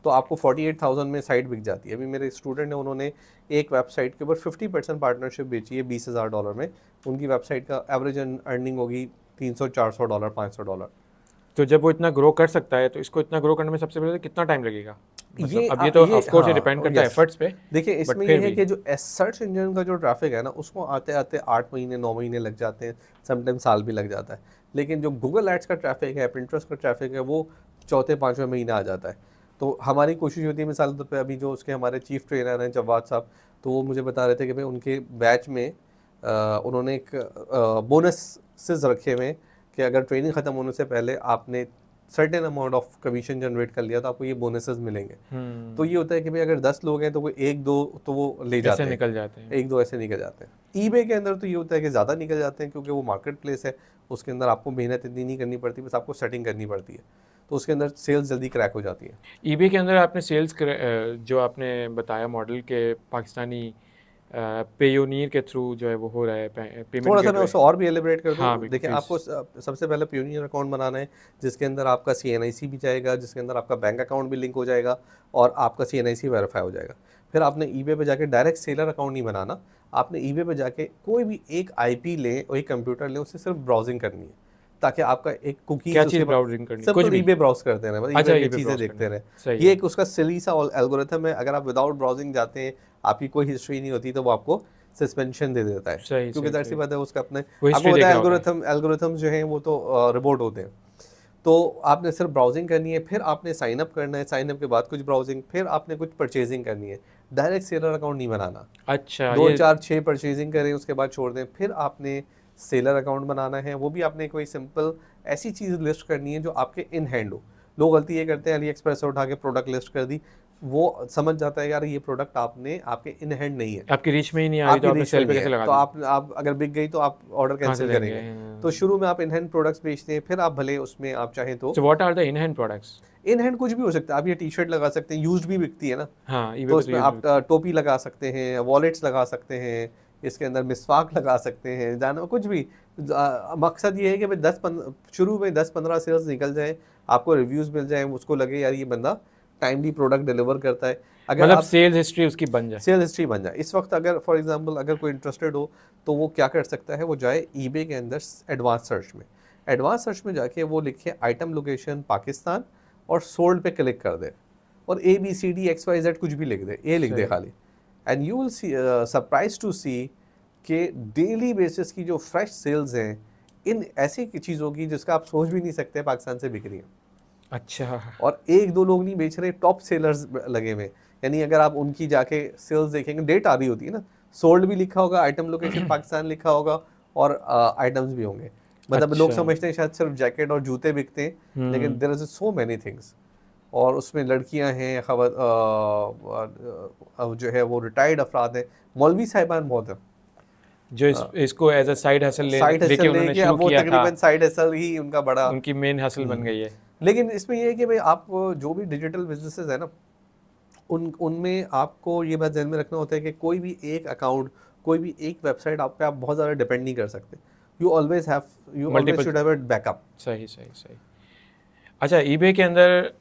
[SPEAKER 1] तो आपको 48,000 में साइट बिक जाती है। अभी मेरे स्टूडेंट हैं, उन्होंने एक वेबसाइट के ऊपर 50% पार्टनरशिप बेची है $20,000 में। उनकी वेबसाइट का एवरेज अर्निंग होगी $300-400, $500।
[SPEAKER 2] तो जब वो इतना ग्रो कर सकता है तो इसको इतना ग्रो करने में सबसे पहले कितना टाइम लगेगा?
[SPEAKER 1] ये
[SPEAKER 2] अब ये तो ऑफ कोर्स
[SPEAKER 1] हाँ,
[SPEAKER 2] डिपेंड करता है
[SPEAKER 1] yes।
[SPEAKER 2] एफर्ट्स पे।
[SPEAKER 1] देखिए इसमें ये है कि जो सर्च इंजन का जो ट्रैफिक है ना, उसको आते आते 8 महीने 9 महीने लग जाते हैं, समटाइम्स साल भी लग जाता है। लेकिन जो गूगल एड्स का ट्रैफिक है, पिंटरेस्ट का ट्रैफिक है, वो चौथे 5वें महीने आ जाता है। तो हमारी कोशिश होती है, मिसाल के तौर पर अभी जो उसके हमारे चीफ ट्रेनर हैं जवाद साहब, तो वो मुझे बता रहे थे कि भाई उनके बैच में उन्होंने एक बोनसेस रखे हुए कि अगर ट्रेनिंग ख़त्म होने से पहले आपने certain amount of commission generate कर लिया तो आपको ये बोनसेस मिलेंगे। तो ये होता है कि भाई अगर 10 लोग हैं तो कोई 1-2 तो वो ले जाते हैं,
[SPEAKER 2] निकल जाते हैं,
[SPEAKER 1] 1-2 ऐसे निकल जाते हैं। ईबे के अंदर तो ये होता है कि ज़्यादा निकल जाते हैं, क्योंकि वो मार्केट प्लेस है, उसके अंदर आपको मेहनत इतनी नहीं करनी पड़ती, बस आपको सेटिंग करनी पड़ती है, तो उसके अंदर सेल्स जल्दी क्रैक हो जाती है।
[SPEAKER 2] ईबे के अंदर आपने सेल्स जो आपने बताया मॉडल के पाकिस्तानी पेयोनियर के थ्रू जो है वो हो रहा है पेमेंट।
[SPEAKER 1] थोड़ा सा मैं उसको और भी एलिब्रेट कर दूँ।
[SPEAKER 2] हाँ,
[SPEAKER 1] देखिए आपको सबसे पहले पेयोनियर अकाउंट बनाना है, जिसके अंदर आपका CNIC भी जाएगा, जिसके अंदर आपका बैंक अकाउंट भी लिंक हो जाएगा और आपका CNIC वेरीफाई हो जाएगा। फिर आपने ईबे पे जाके डायरेक्ट सेलर अकाउंट नहीं बनाना, आपने ईबे पे जाके कोई भी एक IP लें और एक कंप्यूटर लें, उससे सिर्फ ब्राउजिंग करनी है, ताकि आपका एक कुकी
[SPEAKER 2] क्या चीज़ ब्राउजिंग करनी है?
[SPEAKER 1] कुछ भी ईबे ब्राउज करते रहे, मतलब
[SPEAKER 2] अच्छा,
[SPEAKER 1] ईबे की चीज़ें देखते रहे। ये एक उसका सिली सा एल्गोरिथम है। अगर आप विदाउट ब्राउजिंग जाते हैं, आपकी कोई हिस्ट्री नहीं होती, तो वो आपको सस्पेंशन दे देता है, क्योंकि दैट सी बात है, उसका अपने आपको पता है एल्गोरिथम जो हैं वो तो रिपोर्ट होते हैं। तो आपने सिर्फ ब्राउजिंग करनी है, फिर आपने साइन अप करना है, साइन अप के बाद कुछ ब्राउजिंग, फिर आपने कुछ परचेजिंग करनी है। डायरेक्ट सेलर अकाउंट नहीं बनाना।
[SPEAKER 2] अच्छा,
[SPEAKER 1] 2 4 6 परचेजिंग करें, उसके बाद छोड़ दें, फिर आपने सेलर अकाउंट बनाना है। वो भी आपने कोई सिंपल ऐसी चीज़ लिस्ट करनी है जो आपके इन हैंड हो। लोग गलती ये करते हैं, अली एक्सप्रेस से उठा के प्रोडक्ट लिस्ट कर दी, वो समझ जाता है यार ये प्रोडक्ट आपने आपके इन हैंड नहीं है,
[SPEAKER 2] आपकी रीच में ही नहीं आई, तो आपने सेल पे कैसे लगा,
[SPEAKER 1] तो आप अगर बिक गई तो आप ऑर्डर कैंसिल करेंगे। तो शुरू में आप इन हैंड प्रोडक्ट्स बेचते हैं, फिर आप भले उसमें आप चाहें तो
[SPEAKER 2] what are the in hand products?
[SPEAKER 1] In hand कुछ भी हो सकता है। आप ये टी-शर्ट लगा सकते हैं, यूज्ड भी बिकती है ना,
[SPEAKER 2] हाँ,
[SPEAKER 1] तो उसमें आप टोपी लगा सकते हैं, वॉलेट्स लगा सकते हैं, इसके अंदर मिसवाक लगा सकते हैं, जाना कुछ भी। मकसद ये है कि भाई शुरू में 10-15 सेल्स निकल जाए, आपको रिव्यूज़ मिल जाए, उसको लगे यार ये बंदा टाइमली प्रोडक्ट डिलीवर करता है। अगर
[SPEAKER 2] मतलब सेल्स हिस्ट्री उसकी बन जाए,
[SPEAKER 1] सेल्स हिस्ट्री बन जाए। इस वक्त अगर फॉर एग्जांपल अगर कोई इंटरेस्टेड हो तो वो क्या कर सकता है, वो जाए ईबे के अंदर एडवांस सर्च में जाके वो लिखे आइटम लोकेशन पाकिस्तान और सोल्ड पे क्लिक कर दे और ABCD XYZ कुछ भी लिख दे, ये लिख दे खाली, and you will see surprise to see कि डेली बेसिस की जो फ्रेश सेल्स हैं इन ऐसी चीज़ों की जिसका आप सोच भी नहीं सकते पाकिस्तान से बिक रही हैं।
[SPEAKER 2] अच्छा।
[SPEAKER 1] और एक दो लोग नहीं बेच रहे, टॉप सेलर्स लगे हुए। यानी अगर आप उनकी जाके सेल्स देखेंगे, डेट आ रही होती है ना, सोल्ड भी लिखा होगा, आइटम लोकेशन पाकिस्तान लिखा होगा, और आइटम्स भी होंगे। मतलब लोग
[SPEAKER 2] अच्छा।
[SPEAKER 1] समझते हैं शायद सिर्फ जैकेट और जूते बिकते हैं, लेकिन there is so many things. और उसमें लड़कियां हैं, जो है वो रिटायर्ड अफराद हैं, मौलवी साहिबान बहुत हैं,
[SPEAKER 2] जो इसको as a side hustle
[SPEAKER 1] side
[SPEAKER 2] लेके
[SPEAKER 1] हसल
[SPEAKER 2] उन्होंने
[SPEAKER 1] लेके,
[SPEAKER 2] शुरू
[SPEAKER 1] अब वो
[SPEAKER 2] किया था,
[SPEAKER 1] तकरीबन साइड हसल ही उनका बड़ा।
[SPEAKER 2] उनकी मेन हसल बन गई है।
[SPEAKER 1] लेकिन इसमें ये है कि भाई आप जो भी डिजिटल बिजनेसेस है ना, उनमें आपको ये बात ध्यान में रखना होता है कि कोई भी एक अकाउंट, कोई भी एक वेबसाइट आप पे आप बहुत ज़्यादा डिपेंड नहीं कर सकते। You always
[SPEAKER 2] multiple.
[SPEAKER 1] Should have a backup.
[SPEAKER 2] सही सही सही। अच्छा, ईबे के अंदर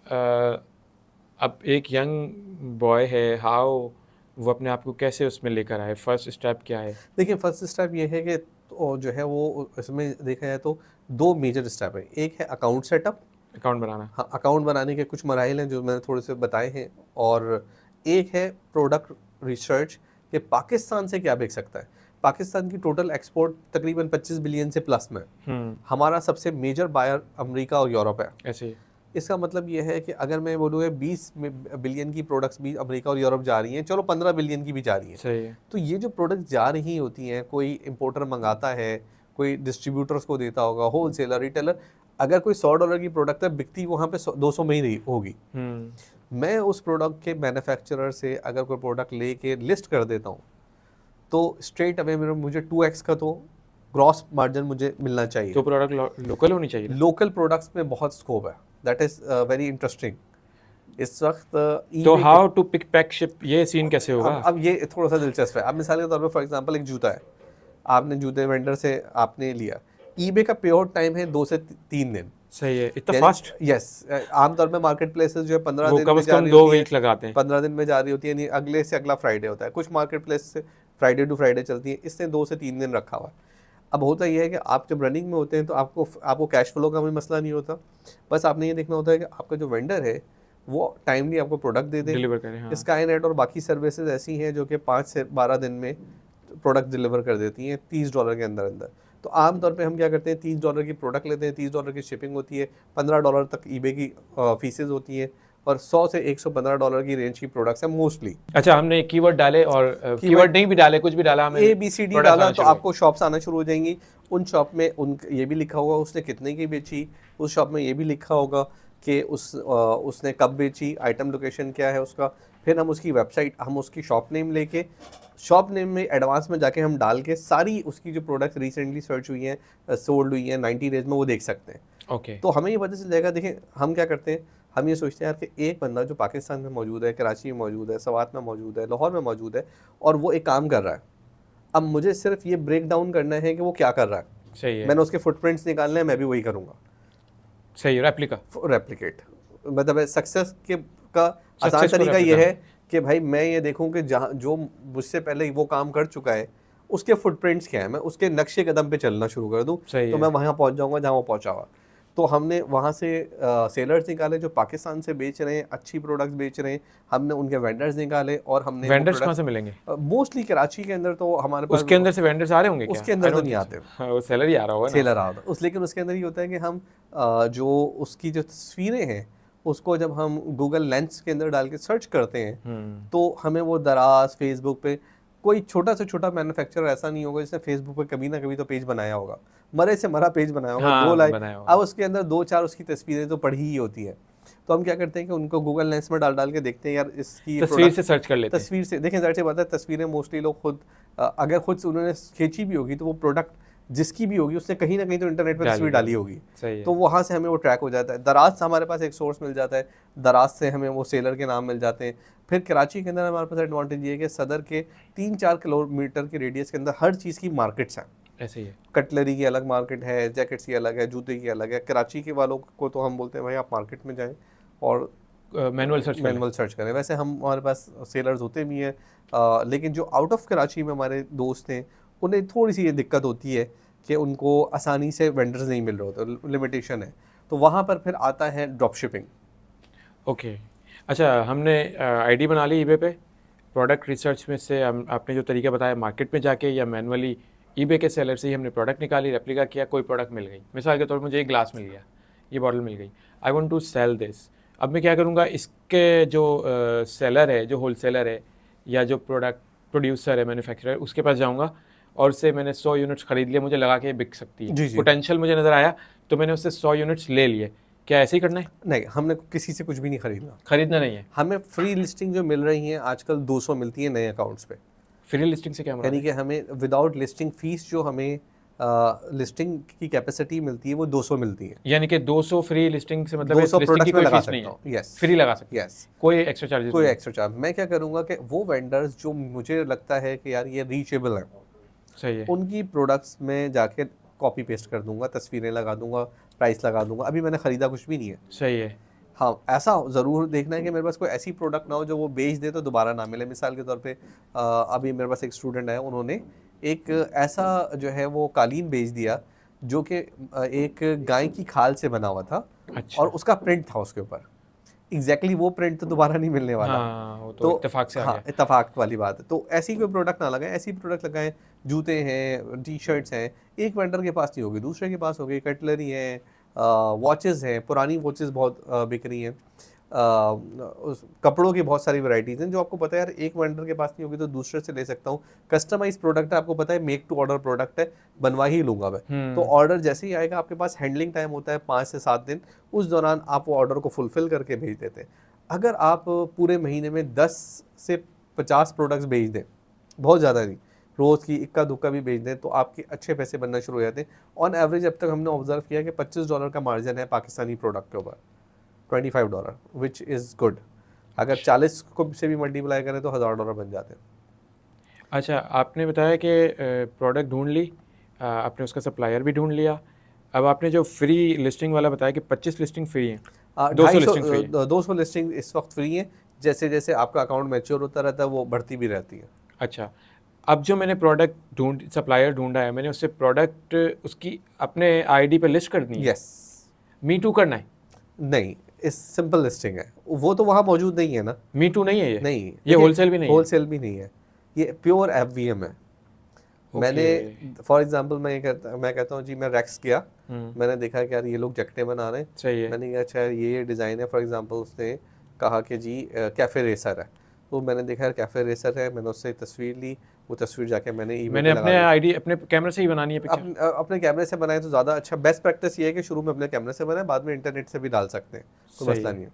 [SPEAKER 2] अब एक यंग बॉय है, हाउ वो अपने आप को कैसे उसमें लेकर आए, फर्स्ट स्टेप क्या है?
[SPEAKER 1] देखिए, फर्स्ट स्टेप ये है कि जो है वो इसमें देखा जाए तो दो मेजर स्टेप है। एक है अकाउंट सेटअप।
[SPEAKER 2] अकाउंट बनाना।
[SPEAKER 1] हाँ, अकाउंट बनाने के कुछ मराइल हैं जो मैंने थोड़े से बताए हैं। और एक है प्रोडक्ट रिसर्च, कि पाकिस्तान से क्या बिक सकता है। पाकिस्तान की टोटल एक्सपोर्ट तकरीबन 25 बिलियन से प्लस में। हमारा सबसे मेजर बायर अमेरिका और यूरोप है।
[SPEAKER 2] ऐसे ही।
[SPEAKER 1] इसका मतलब ये है कि अगर मैं बोलूँगा 20 बिलियन की प्रोडक्ट्स भी अमेरिका और यूरोप जा रही हैं, चलो 15 बिलियन की भी जा रही हैं,
[SPEAKER 2] सही है।
[SPEAKER 1] तो ये जो प्रोडक्ट्स जा रही होती हैं, कोई इंपोर्टर मंगाता है, कोई डिस्ट्रीब्यूटर्स को देता होगा, होलसेलर, रिटेलर। अगर कोई $100 की प्रोडक्ट है, बिकती वहाँ पे 200 में ही रही होगी। मैं उस प्रोडक्ट के मैन्युफैक्चरर से अगर कोई प्रोडक्ट लेके लिस्ट कर देता हूँ, तो स्ट्रेट अवे मुझे 2x का तो ग्रॉस मार्जिन मुझे मिलना चाहिए।
[SPEAKER 2] तो प्रोडक्ट लोकल होनी चाहिए।
[SPEAKER 1] लोकल प्रोडक्ट्स में बहुत स्कोप है, दैट इज़ वेरी इंटरेस्टिंग इस वक्त।
[SPEAKER 2] तो how to pick pack ship, ये सीन कैसे होगा?
[SPEAKER 1] अब ये थोड़ा सा दिलचस्प है। अब मिसाल के तौर पे फॉर एग्जांपल एक जूता है, आपने जूते वेंडर से आपने लिया, ईबे का पे आउट टाइम है 2 से 3 दिन।
[SPEAKER 2] सही है, इतना फास्ट?
[SPEAKER 1] यस, आमतौर पे मार्केट प्लेसेस जो है 15 दिन
[SPEAKER 2] कम
[SPEAKER 1] में
[SPEAKER 2] से
[SPEAKER 1] जा
[SPEAKER 2] कम
[SPEAKER 1] रही
[SPEAKER 2] 2
[SPEAKER 1] होती है,
[SPEAKER 2] वीक लगाते हैं।
[SPEAKER 1] 15 दिन में जा रही होती है, नहीं अगले से अगला फ्राइडे होता है। कुछ मार्केट प्लेस से फ्राइडे टू फ्राइडे चलती है, इसने 2 से 3 दिन रखा हुआ है। अब होता यह है कि आप जब रनिंग में होते हैं तो आपको कैश फ्लो का भी मसला नहीं होता। बस आपने ये देखना होता है कि आपका जो वेंडर है वो टाइमली आपको प्रोडक्ट दे दे,
[SPEAKER 2] डिलीवर करें। हाँ।
[SPEAKER 1] स्काईनेट और बाकी सर्विसेज ऐसी हैं जो कि 5 से 12 दिन में प्रोडक्ट डिलीवर कर देती हैं $30 के अंदर अंदर। तो आमतौर पे हम क्या करते हैं, $30 की प्रोडक्ट लेते हैं, $30 की शिपिंग होती है, $15 तक ईबे की फीसेज होती हैं, और 100 से $115 की रेंज की प्रोडक्ट्स हैं मोस्टली।
[SPEAKER 2] अच्छा, हमने कीवर्ड डाले और कीवर्ड नहीं भी डाले, कुछ भी डाला, हमें
[SPEAKER 1] ABCD डाला तो आपको शॉप्स आना शुरू हो जाएंगी। उन शॉप में ये भी लिखा होगा उसने कितने की बेची, उस शॉप में ये भी लिखा होगा कि उसने कब बेची, आइटम लोकेशन क्या है उसका। फिर हम उसकी वेबसाइट, हम उसकी शॉप नेम लेके, शॉप नेम में एडवांस में जाके हम डाल के सारी उसकी जो प्रोडक्ट्स रिसेंटली सर्च हुई हैं, सोल्ड हुई हैं 90 डेज में, वो देख सकते हैं।
[SPEAKER 2] ओके।
[SPEAKER 1] तो हमें ये पता चल जाएगा। देखें, हम क्या करते हैं, हम ये सोचते हैं यार कि एक बंदा जो पाकिस्तान में मौजूद है, कराची में मौजूद है, सवात में मौजूद है, लाहौर में मौजूद है, और वो एक काम कर रहा है। अब मुझे सिर्फ ये ब्रेक डाउन करना है कि वो क्या कर रहा है।
[SPEAKER 2] सही है।
[SPEAKER 1] मैंने उसके फुटप्रिंट्स निकालने हैं, मैं भी वही करूँगा।
[SPEAKER 2] सही है,
[SPEAKER 1] रेप्लिकेट मतलब सक्सेस का आसान तरीका ये है कि भाई मैं ये देखूं कि जहाँ जो मुझसे पहले वो काम कर चुका है उसके फुटप्रिंट्स क्या है, मैं उसके नक्शे कदम पे चलना शुरू कर दूं, तो मैं वहाँ पहुँच जाऊँगा जहाँ वो पहुँचा हुआ। तो हमने वहाँ से सेलर्स निकाले जो पाकिस्तान से बेच रहे हैं, अच्छी प्रोडक्ट्स बेच रहे हैं। हमने उनके वेंडर्स निकाले, और हमने
[SPEAKER 2] वेंडर्स कहाँ से मिलेंगे?
[SPEAKER 1] मोस्टली कराची के अंदर तो हमारे पास
[SPEAKER 2] उसके अंदर से वेंडर्स आ रहे होंगे क्या?
[SPEAKER 1] उसके अंदर तो नहीं आते,
[SPEAKER 2] वो सेलर ही आ रहा होगा ना।
[SPEAKER 1] सेलर आ रहा होता, लेकिन उसके अंदर ये होता है कि हम जो उसकी जो तस्वीरें हैं उसको जब हम गूगल लेंस के अंदर डाल के सर्च करते हैं तो हमें वो दराज फेसबुक पे कोई छोटा से छोटा मैन्युफैक्चरर ऐसा नहीं होगा जिसने फेसबुक पे कभी ना कभी तो पेज बनाया होगा, मरे से मरा पेज बनाया होगा।
[SPEAKER 2] हाँ,
[SPEAKER 1] 2 लाइक
[SPEAKER 2] बनाया
[SPEAKER 1] अब उसके अंदर 2-4 उसकी तस्वीरें तो पड़ी ही होती है। तो हम क्या करते हैं कि उनको गूगल लेंस में डाल के देखते हैं, यार इसकी
[SPEAKER 2] तस्वीर से सर्च कर लेते हैं।
[SPEAKER 1] तस्वीर से देखें, ज़ाहिर सी बात है तस्वीरें मोस्टली लोग खुद अगर खुद से उन्होंने खींची भी होगी तो वो प्रोडक्ट जिसकी भी होगी उसने कहीं ना कहीं तो इंटरनेट पर तस्वीर डाली होगी, तो वहाँ से हमें वो ट्रैक हो जाता है। दराज से हमारे पास एक सोर्स मिल जाता है, दराज से हमें वो सेलर के नाम मिल जाते हैं। फिर कराची के अंदर हमारे पास एडवांटेज ये है कि सदर के 3-4 किलोमीटर के रेडियस के अंदर हर चीज़ की मार्केट्स हैं।
[SPEAKER 2] ऐसे ही है।
[SPEAKER 1] कटलरी की अलग मार्केट है, जैकेट्स की अलग है, जूते की अलग है। कराची के वालों को तो हम बोलते हैं भाई आप मार्केट में जाएँ और
[SPEAKER 2] मैनुअल सर्च
[SPEAKER 1] करें। वैसे हमारे पास सेलर्स होते भी हैं, लेकिन जो आउट ऑफ कराची में हमारे दोस्त हैं उन्हें थोड़ी सी ये दिक्कत होती है कि उनको आसानी से वेंडर्स नहीं मिल रहे होते, लिमिटेशन है। तो वहाँ पर फिर आता है ड्रॉप शिपिंग।
[SPEAKER 2] ओके। अच्छा, हमने आईडी बना ली ईबे पे, प्रोडक्ट रिसर्च में से आपने जो तरीका बताया मार्केट में जाके या मैनुअली ईबे के सेलर से ही हमने प्रोडक्ट निकाली, रेप्लिका किया, कोई प्रोडक्ट मिल गई। मिसाल के तौर पर मुझे एक ग्लास मिल गया ये बॉटल मिल गई, I want to sell this. अब मैं क्या करूँगा, इसके जो सेलर है, जो होलसेलर है या जो प्रोडक्ट प्रोड्यूसर है, मैन्युफैक्चरर, उसके पास जाऊँगा और उससे मैंने 100 यूनिट्स खरीद लिए, मुझे लगा कि ये बिक सकती है,
[SPEAKER 1] जी जी।
[SPEAKER 2] पोटेंशियल मुझे नज़र आया, तो मैंने उससे 100 यूनिट्स ले लिए। क्या ऐसे ही करना है?
[SPEAKER 1] नहीं, हमने किसी से कुछ भी नहीं खरीदना।
[SPEAKER 2] खरीदना नहीं है।
[SPEAKER 1] हमें फ्री लिस्टिंग जो मिल रही हैं आजकल 200 मिलती है नए अकाउंट्स पे।
[SPEAKER 2] फ्री लिस्टिंग से क्या मतलब?
[SPEAKER 1] यानी कि हमें विदाउट लिस्टिंग फीस जो हमें लिस्टिंग की कैपेसिटी मिलती है वो 200 मिलती है।
[SPEAKER 2] यानी कि 200 फ्री लिस्टिंग से मतलब
[SPEAKER 1] 200
[SPEAKER 2] लिस्टिंग की
[SPEAKER 1] प्रोडक्ट में
[SPEAKER 2] कोई
[SPEAKER 1] लगा
[SPEAKER 2] फीस नहीं
[SPEAKER 1] सकता
[SPEAKER 2] है,
[SPEAKER 1] हूँ। यस,
[SPEAKER 2] फ्री लगा सकते हैं,
[SPEAKER 1] यस,
[SPEAKER 2] कोई एक्स्ट्रा चार्जेस
[SPEAKER 1] कोई
[SPEAKER 2] नहीं।
[SPEAKER 1] Extra charge. मैं क्या करूँगा कि वो वेंडर्स जो मुझे लगता है कि यार ये रीचेबल है,
[SPEAKER 2] सही है।
[SPEAKER 1] उनकी प्रोडक्ट्स में जाके कॉपी पेस्ट कर दूंगा, तस्वीरें लगा दूंगा, प्राइस लगा दूंगा। अभी मैंने ख़रीदा कुछ भी नहीं है।
[SPEAKER 2] सही है।
[SPEAKER 1] हाँ, ऐसा ज़रूर देखना है कि मेरे पास कोई ऐसी प्रोडक्ट ना हो जो वो बेच दे तो दोबारा ना मिले। मिसाल के तौर पे अभी मेरे पास एक स्टूडेंट है, उन्होंने एक ऐसा जो है वो कालीन बेच दिया जो कि एक गाय की खाल से बना हुआ था।
[SPEAKER 2] अच्छा।
[SPEAKER 1] और उसका प्रिंट था उसके ऊपर। एग्जैक्टली वो प्रिंट तो दोबारा नहीं मिलने वाला।
[SPEAKER 2] हाँ, वो तो इत्तेफाक से आ
[SPEAKER 1] हाँ,
[SPEAKER 2] गया।
[SPEAKER 1] इत्तेफाक वाली बात है। तो ऐसी कोई प्रोडक्ट ना लगाएं, ऐसी प्रोडक्ट लगाएं, जूते हैं, टी शर्ट्स हैं, एक वेंडर के पास नहीं होगी दूसरे के पास होगी, कटलरी है, वॉचेस हैं, पुरानी वॉचेस बहुत बिक रही हैं, कपड़ों की बहुत सारी वैरायटीज़ हैं जो आपको पता है यार एक वेंडर के पास नहीं होगी तो दूसरे से ले सकता हूँ। कस्टमाइज प्रोडक्ट है, आपको पता है मेक टू ऑर्डर प्रोडक्ट है, बनवा ही लूँगा मैं। तो ऑर्डर जैसे ही आएगा आपके पास हैंडलिंग टाइम होता है 5 से 7 दिन, उस दौरान आप वो ऑर्डर को फुलफिल करके भेज देते हैं। अगर आप पूरे महीने में 10 से 50 प्रोडक्ट्स भेज दें, बहुत ज़्यादा नहीं, रोज़ की इक्का दुक्का भी भेज दें, तो आपके अच्छे पैसे बनना शुरू हो जाते हैं। ऑन एवरेज अब तक हमने ऑब्जर्व किया कि $25 का मार्जिन है पाकिस्तानी प्रोडक्ट के ऊपर, $25, विच इज़ गुड। अगर 40 को से भी मल्टीप्लाई करें तो $1000 बन जाते हैं।
[SPEAKER 2] अच्छा, आपने बताया कि प्रोडक्ट ढूंढ ली, आपने उसका सप्लायर भी ढूंढ लिया, अब आपने जो फ्री लिस्टिंग वाला बताया कि 25 लिस्टिंग फ्री है, 200 लिस्टिंग फ्री है।
[SPEAKER 1] 200 लिस्टिंग इस वक्त फ्री है, जैसे जैसे आपका अकाउंट मैच्योर होता रहता है वो बढ़ती भी रहती है।
[SPEAKER 2] अच्छा, अब जो मैंने प्रोडक्ट सप्लायर ढूंढा है, मैंने उससे प्रोडक्ट उसकी अपने आईडी पे लिस्ट कर दी है।
[SPEAKER 1] यस।
[SPEAKER 2] मी टू करना है?
[SPEAKER 1] नहीं, इस सिंपल लिस्टिंग है, वो तो वहाँ मौजूद नहीं है ना।
[SPEAKER 2] मी टू नहीं है ये?
[SPEAKER 1] नहीं,
[SPEAKER 2] ये होलसेल भी नहीं है?
[SPEAKER 1] होलसेल भी नहीं है, ये प्योर FVM है। मैंने फॉर एग्जांपल मैं कहता हूँ जी मैं रैक्स गया, मैंने देखा कि यार ये लोग जैकेटें बना रहे हैं।
[SPEAKER 2] सही है।
[SPEAKER 1] मैंने कहा अच्छा ये डिज़ाइन है। फॉर एग्जांपल उसने कहा कि जी कैफ़े रेसर है, तो मैंने देखा यार कैफ़े रेसर है, मैंने उससे तस्वीर ली, वो तस्वीर जाके मैंने
[SPEAKER 2] अपने आईडी अपने कैमरे से ही बनानी है पिक्चर?
[SPEAKER 1] अपने कैमरे से बनाए तो ज़्यादा अच्छा। बेस्ट प्रैक्टिस ये है कि शुरू में अपने कैमरे से बनाए, बाद में इंटरनेट से भी डाल सकते हैं, कोई मसला नहीं है,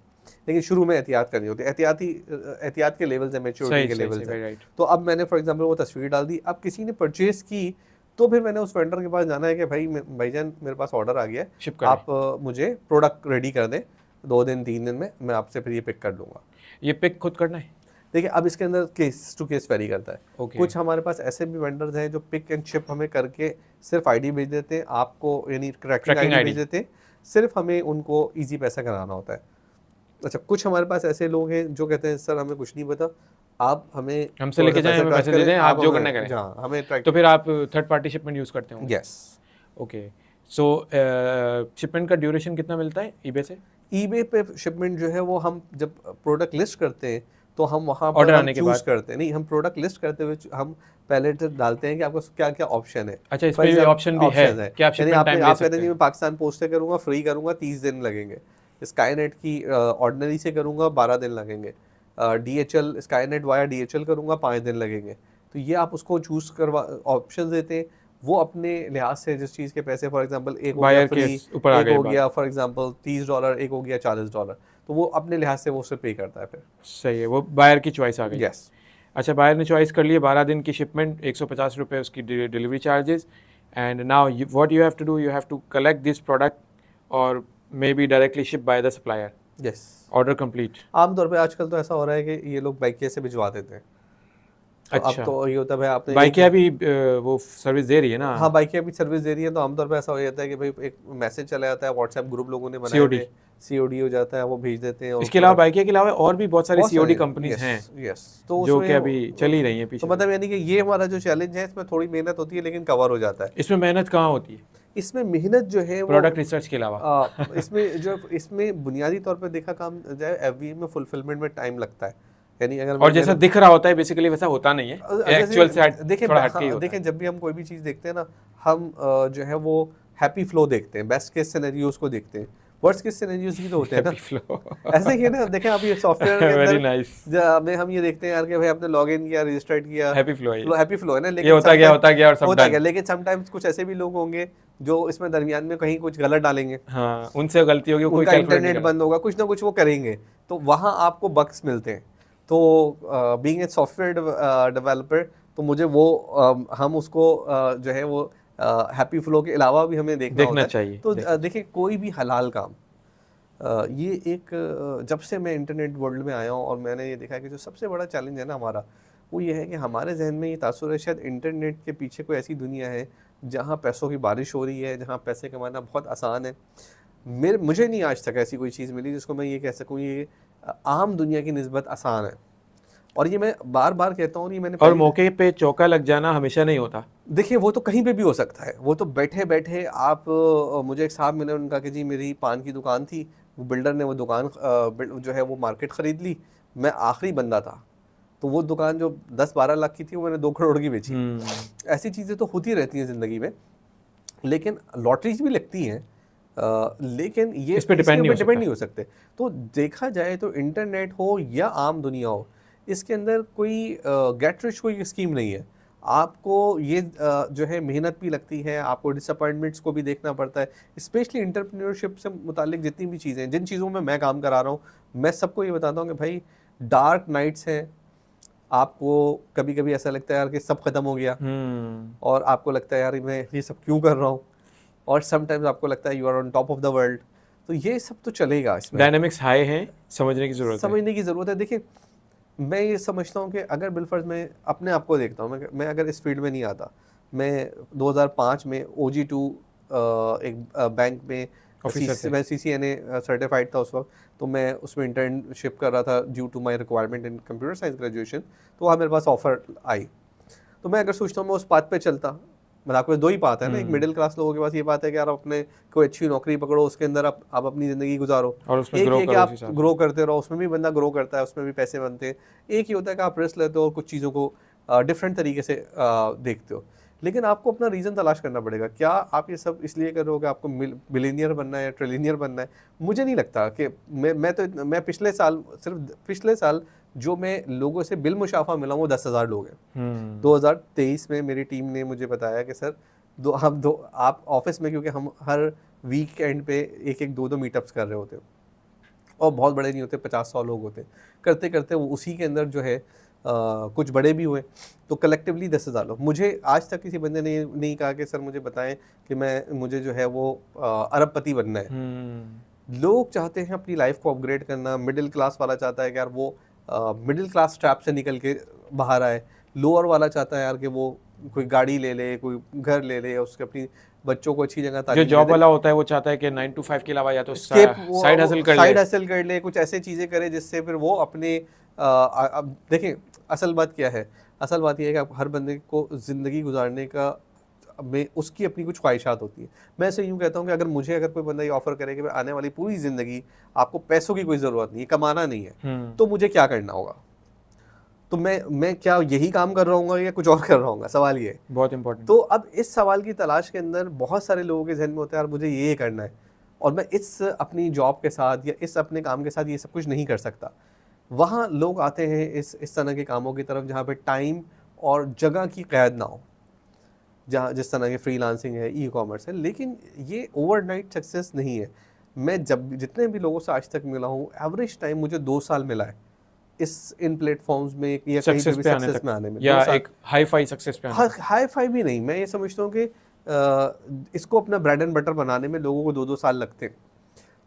[SPEAKER 1] लेकिन शुरू में एहतियात करनी होती है। एहतियात के लेवल्स हैं, मैच्योरिटी के लेवल्स हैं। तो अब मैंने फॉर एग्जांपल वो तस्वीर डाल दी, अब किसी ने परचेज की तो फिर मैंने उस वेंडर के पास जाना है कि भाईजान मेरे पास ऑर्डर आ गया है, आप मुझे प्रोडक्ट रेडी कर दें, 2 दिन 3 दिन में मैं आपसे फिर ये पिक कर लूँगा।
[SPEAKER 2] ये पिक खुद करना है?
[SPEAKER 1] देखिए अब इसके अंदर केस टू केस वेरी करता है।
[SPEAKER 2] Okay.
[SPEAKER 1] कुछ हमारे पास ऐसे भी वेंडर्स हैं जो पिक एंड शिप हमें करके सिर्फ आईडी भेज देते हैं आपको, यानी ट्रैकिंग आईडी भेज देते हैं, सिर्फ हमें उनको इजी पैसा कराना होता है। अच्छा, कुछ हमारे पास ऐसे लोग हैं जो कहते हैं सर हमें कुछ नहीं पता, आप हमसे
[SPEAKER 2] लेके जाएं, हमें पैसे दे दें, आप जो करना करें।
[SPEAKER 1] हाँ, हमें
[SPEAKER 2] तो फिर आप थर्ड पार्टी शिपमेंट यूज़ करते होंगे?
[SPEAKER 1] यस।
[SPEAKER 2] ओके, सो शिपमेंट का ड्यूरेशन कितना मिलता है ईबे से? ईबे
[SPEAKER 1] पे शिपमेंट जो है वो हम जब प्रोडक्ट लिस्ट करते हैं तो हम वहाँ
[SPEAKER 2] पर हम चूज
[SPEAKER 1] करते हैं, नहीं हम प्रोडक्ट लिस्ट करते हुए हम पहले तो डालते हैं कि आपको क्या क्या ऑप्शन है।
[SPEAKER 2] अच्छा, इसमें भी ऑप्शन भी है कि आप शिपमेंट टाइम ले सकते हैं?
[SPEAKER 1] मैं पाकिस्तान पोस्ट से करूँगा, फ्री करूँगा 30 दिन लगेंगे, स्काईनेट की ऑर्डिनरी से करूँगा 12 दिन लगेंगे, DHL स्काईनेट वाया DHL करूँगा 5 दिन लगेंगे। तो ये आप उसको चूज करवा ऑप्शन देते हैं, वो अपने लिहाज से जिस चीज़ के पैसे फॉर एग्जांपल एक हो गया फ्री, एक हो गया फॉर एग्जांपल $30, एक हो गया $40, तो वो अपने लिहाज से वो उसे पे करता है फिर।
[SPEAKER 2] सही है, वो बायर की चॉइस आ गई।
[SPEAKER 1] यस।
[SPEAKER 2] अच्छा, बायर ने चॉइस कर लिए, 12 दिन की शिपमेंट, 150 रुपये उसकी delivery charges, and now what you have to do, you have to collect this product or maybe directly ship by the supplier.
[SPEAKER 1] Yes.
[SPEAKER 2] Order complete.
[SPEAKER 1] आमतौर पे आजकल तो ऐसा हो रहा है कि ये लोग बाइकिया से भिजवा देते हैं। तो
[SPEAKER 2] अच्छा,
[SPEAKER 1] अब तो ये होता है भाई आपने
[SPEAKER 2] बाइकिया भी वो सर्विस दे रही है ना?
[SPEAKER 1] हाँ, बाइकिया भी सर्विस दे रही है। तो आमतौर पे ऐसा हो जाता है कि भाई एक मैसेज चला जाता है, व्हाट्सएप ग्रुप लोगों ने बनाया है, COD हो जाता है, वो भेज देते हैं।
[SPEAKER 2] इसके अलावा बाइकिया के अलावा और भी बहुत सारी COD कंपनीज हैं।
[SPEAKER 1] यस, तो
[SPEAKER 2] जो कि अभी चली रही हैं पीछे।
[SPEAKER 1] तो मतलब यानी कि ये हमारा जो चैलेंज है इसमें थोड़ी मेहनत होती है लेकिन कवर हो जाता है।
[SPEAKER 2] इसमें मेहनत कहाँ होती है?
[SPEAKER 1] इसमें मेहनत जो है
[SPEAKER 2] प्रोडक्ट रिसर्च के अलावा
[SPEAKER 1] इसमें बुनियादी तौर पर देखा काम जाए FVM में फुलफिलमेंट में टाइम लगता है, यानी अगर
[SPEAKER 2] और जैसा दिख रहा होता है बेसिकली वैसा होता नहीं है, एक्चुअल से थोड़ा हटके ही होता है।
[SPEAKER 1] देखें जब भी हम कोई भी चीज़ देखते हैं ना, हम जो है वो हैप्पी फ्लो देखते हैं, बेस्ट केस सिनेरियोज को देखते हैं। वर्ड्स किस सिनेरियोस भी तो होते हैं ना,
[SPEAKER 2] हैप्पी फ्लो।
[SPEAKER 1] ऐसे ही है ना। देखें आप ये सॉफ्टवेयर के
[SPEAKER 2] वेरी
[SPEAKER 1] अंदर
[SPEAKER 2] नाइस।
[SPEAKER 1] जब हम ये देखते हैं यार कि भाई आपने लॉग इन किया, रजिस्टर्ड किया,
[SPEAKER 2] हैप्पी फ्लो है ये।
[SPEAKER 1] हैप्पी फ्लो है ना,
[SPEAKER 2] ये
[SPEAKER 1] लेकिन
[SPEAKER 2] होता गया और सब
[SPEAKER 1] होता
[SPEAKER 2] डन।
[SPEAKER 1] गया। लेकिन समटाइम्स कुछ ऐसे भी लोग होंगे जो इसमें दरमियान में कहीं कुछ गलत डालेंगे,
[SPEAKER 2] हाँ, उनसे गलती होगी, कोई
[SPEAKER 1] उनका
[SPEAKER 2] कैलकुलेट नहीं
[SPEAKER 1] इंटरनेट
[SPEAKER 2] करा।
[SPEAKER 1] बंद होगा, कुछ ना कुछ वो करेंगे, तो वहाँ आपको बग्स मिलते हैं। तो बीइंग ए सॉफ्टवेयर डेवलपर, तो मुझे वो हम उसको जो है वो हैप्पी फ्लो के अलावा भी हमें देखना होता है।
[SPEAKER 2] चाहिए।
[SPEAKER 1] तो देखिए कोई भी हलाल काम, ये एक जब से मैं इंटरनेट वर्ल्ड में आया हूँ और मैंने ये देखा कि जो सबसे बड़ा चैलेंज है ना हमारा, वो ये है कि हमारे जहन में ये तासुर है शायद इंटरनेट के पीछे कोई ऐसी दुनिया है जहाँ पैसों की बारिश हो रही है, जहाँ पैसे कमाना बहुत आसान है। मुझे नहीं आज तक ऐसी कोई चीज़ मिली जिसको मैं ये कह सकूँ ये आम दुनिया की निस्बत आसान है। और ये मैं बार बार कहता हूँ, ये मैंने
[SPEAKER 2] और मौके पे चौका लग जाना हमेशा नहीं होता।
[SPEAKER 1] देखिए वो तो कहीं पे भी हो सकता है। वो तो बैठे बैठे आप मुझे एक साहब मिले, उनका कि जी मेरी पान की दुकान थी, वो बिल्डर ने वो दुकान जो है वो मार्केट ख़रीद ली, मैं आखिरी बंदा था, तो वो दुकान जो 10-12 लाख की थी वो मैंने 2 करोड़ की बेची। ऐसी चीज़ें तो होती रहती हैं ज़िंदगी में, लेकिन लॉटरीज भी लगती हैं, लेकिन ये
[SPEAKER 2] इस पे डिपेंड
[SPEAKER 1] नहीं हो सकते। तो देखा जाए तो इंटरनेट हो या आम दुनिया हो, इसके अंदर कोई गेट रिच कोई स्कीम नहीं है। आपको ये जो है मेहनत भी लगती है, आपको डिसअपॉइंटमेंट्स को भी देखना पड़ता है। स्पेशली एंटरप्रेन्योरशिप से मुतालिक जितनी भी चीज़ें, जिन चीज़ों में मैं काम करा रहा हूँ, मैं सबको ये बताता हूँ कि भाई डार्क नाइट्स हैं, आपको कभी कभी ऐसा लगता है यार कि सब खत्म हो गया, और आपको लगता है यार मैं ये सब क्यों कर रहा हूँ, और समटाइम्स आपको लगता है you are on top of the world. तो ये सब तो चलेगा, इसमें
[SPEAKER 2] डायनामिक्स हाई हैं, समझने की ज़रूरत है।
[SPEAKER 1] देखिए मैं ये समझता हूँ कि अगर बिलफर्ज मैं अपने आप को देखता हूँ, मैं अगर इस फील्ड में नहीं आता, मैं 2005 में OG2 एक बैंक में मैं CCNA सर्टिफाइड था उस वक्त, तो मैं उसमें इंटर्नशिप कर रहा था due to my requirement in computer science graduation. तो वहाँ मेरे पास ऑफर आई, तो मैं अगर सोचता हूँ मैं उस पाथ पे चलता, मतलब आपको 2 ही पाथ है ना, एक मिडिल क्लास लोगों के पास ये बात है कि यार अपने कोई अच्छी नौकरी पकड़ो, उसके अंदर आप अपनी ज़िंदगी गुजारो,
[SPEAKER 2] और उसमें
[SPEAKER 1] एक
[SPEAKER 2] ग्रो
[SPEAKER 1] ये कि
[SPEAKER 2] करो,
[SPEAKER 1] आप ग्रो करते रहो, उसमें भी बंदा ग्रो करता है, उसमें भी पैसे बनते हैं। एक ही होता है कि आप रिस्क लेते हो और कुछ चीज़ों को डिफरेंट तरीके से देखते हो, लेकिन आपको अपना रीज़न तलाश करना पड़ेगा। क्या आप ये सब इसलिए कर रहे हो कि आपको बिलियनियर बनना है या ट्रिलियनियर बनना है? मुझे नहीं लगता कि मैं पिछले साल जो मैं लोगों से बिल मुशाफा मिला वो 10,000 लोग हैं। 2023 में मेरी टीम ने मुझे बताया कि सर आप ऑफिस में, क्योंकि हम हर वीकेंड पे 1-2 मीटअप्स कर रहे होते हैं, और बहुत बड़े नहीं होते, 50-100 लोग होते हैं, करते करते वो उसी के अंदर जो है कुछ बड़े भी हुए, तो कलेक्टिवली 10,000 लोग। मुझे आज तक किसी बंदे ने नहीं कहा कि सर मुझे बताएं कि मुझे जो है वो अरबपति बनना है। लोग चाहते हैं अपनी लाइफ को अपग्रेड करना। मिडिल क्लास वाला चाहता है कि यार वो मिडिल क्लास ट्रैप से निकल के बाहर आए। लोअर वाला चाहता है यार कि वो कोई गाड़ी ले ले, कोई घर ले ले, उसके अपनी बच्चों को अच्छी जगह तालीम
[SPEAKER 2] जो जॉब वाला होता है वो चाहता है कि 9 to 5 के अलावा या तो साइड हसल
[SPEAKER 1] कर ले, कुछ ऐसे चीज़ें करे जिससे फिर वो अपने देखें असल बात क्या है, असल बात यह है कि आप हर बंदे को ज़िंदगी गुजारने का में उसकी अपनी कुछ ख्वाहिशात होती है। मैं ऐसे यूँ कहता हूँ कि अगर कोई बंदा ये ऑफ़र करे कि आने वाली पूरी ज़िंदगी आपको पैसों की कोई ज़रूरत नहीं है, कमाना नहीं है, तो मुझे क्या करना होगा? तो मैं क्या यही काम कर रहा हूँ या कुछ और कर रहा हूँ? सवाल ये है,
[SPEAKER 2] बहुत इंपॉर्टेंट।
[SPEAKER 1] तो अब इस सवाल की तलाश के अंदर बहुत सारे लोगों के जहन में होता है यार मुझे ये करना है, और मैं इस अपनी जॉब के साथ या इस अपने काम के साथ ये सब कुछ नहीं कर सकता। वहाँ लोग आते हैं इस तरह के कामों की तरफ जहाँ पे टाइम और जगह की कैद ना हो, जहाँ जिस तरह की फ्रीलांसिंग है, ई-कॉमर्स है। लेकिन ये ओवरनाइट सक्सेस नहीं है। मैं जितने भी लोगों से आज तक मिला हूँ, एवरेज टाइम मुझे 2 साल मिला है इन प्लेटफॉर्म्स में या कहीं पे भी सक्सेस में आने में,
[SPEAKER 2] या एक हाई फाई सक्सेस पे आने।
[SPEAKER 1] हाई फाई भी नहीं, मैं ये समझता हूँ कि इसको अपना ब्रेड एंड बटर बनाने में लोगों को 2-2 साल लगते हैं।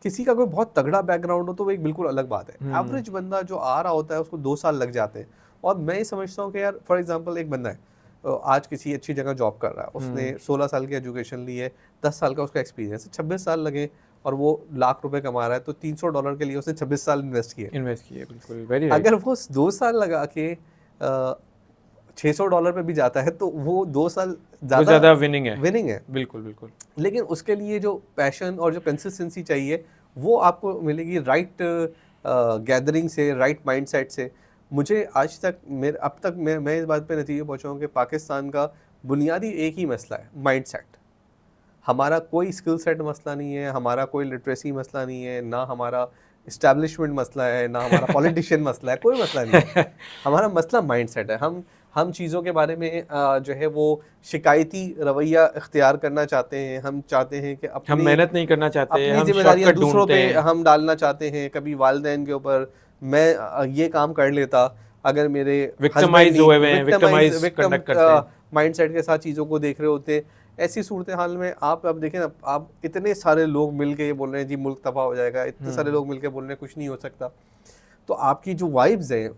[SPEAKER 1] किसी का कोई बहुत तगड़ा बैकग्राउंड हो तो वो एक बिल्कुल अलग बात है। एवरेज बंदा जो आ रहा होता है उसको 2 साल लग जाते हैं। और मैं ये समझता हूँ कि यार फॉर एग्जांपल एक बंदा है, आज किसी अच्छी जगह जॉब कर रहा है, उसने 16 साल की एजुकेशन ली है, 10 साल का उसका एक्सपीरियंस है, 26 साल लगे और वो लाख रुपए कमा रहा है, तो $300 के लिए उसने 26 साल इन्वेस्ट किए।
[SPEAKER 2] बिल्कुल, वेरी।
[SPEAKER 1] अगर वो 2 साल लगा के $600 पे भी जाता है तो वो 2 साल ज़्यादा विनिंग है।
[SPEAKER 2] बिल्कुल।
[SPEAKER 1] लेकिन उसके लिए जो पैशन और जो कंसिस्टेंसी चाहिए वो आपको मिलेगी राइट गैदरिंग से, राइट माइंडसेट से। मुझे आज तक अब तक मैं इस बात पे नतीजे पहुंचा हूं कि पाकिस्तान का बुनियादी एक ही मसला है, माइंडसेट। हमारा कोई स्किल सेट मसला नहीं है, हमारा कोई लिटरेसी मसला नहीं है, ना हमारा इस्टेब्लिशमेंट मसला है, ना हमारा पॉलिटिशियन मसला है, कोई मसला नहीं है। हमारा मसला माइंड सेट है। हम चीज़ों के बारे में जो है वो शिकायती रवैया इख्तियार करना चाहते हैं। हम चाहते हैं कि
[SPEAKER 2] हम मेहनत नहीं करना चाहते,
[SPEAKER 1] अपनी जिम्मेदारियां दूसरों पे हम डालना चाहते हैं। कभी वालिदैन के ऊपर मैं ये काम कर लेता अगर मेरे
[SPEAKER 2] विक्टिमाइज हुए हैं, विक्टिमाइज कंडक्ट करते हैं,
[SPEAKER 1] माइंडसेट के साथ चीज़ों को देख रहे होते। ऐसी सूरत हाल में आप अब देखें ना, आप इतने सारे लोग मिल के ये बोल रहे हैं जी मुल्क तबाह हो जाएगा, इतने सारे लोग मिल के बोल रहे हैं कुछ नहीं हो सकता। तो आपकी जो वाइब्स हैं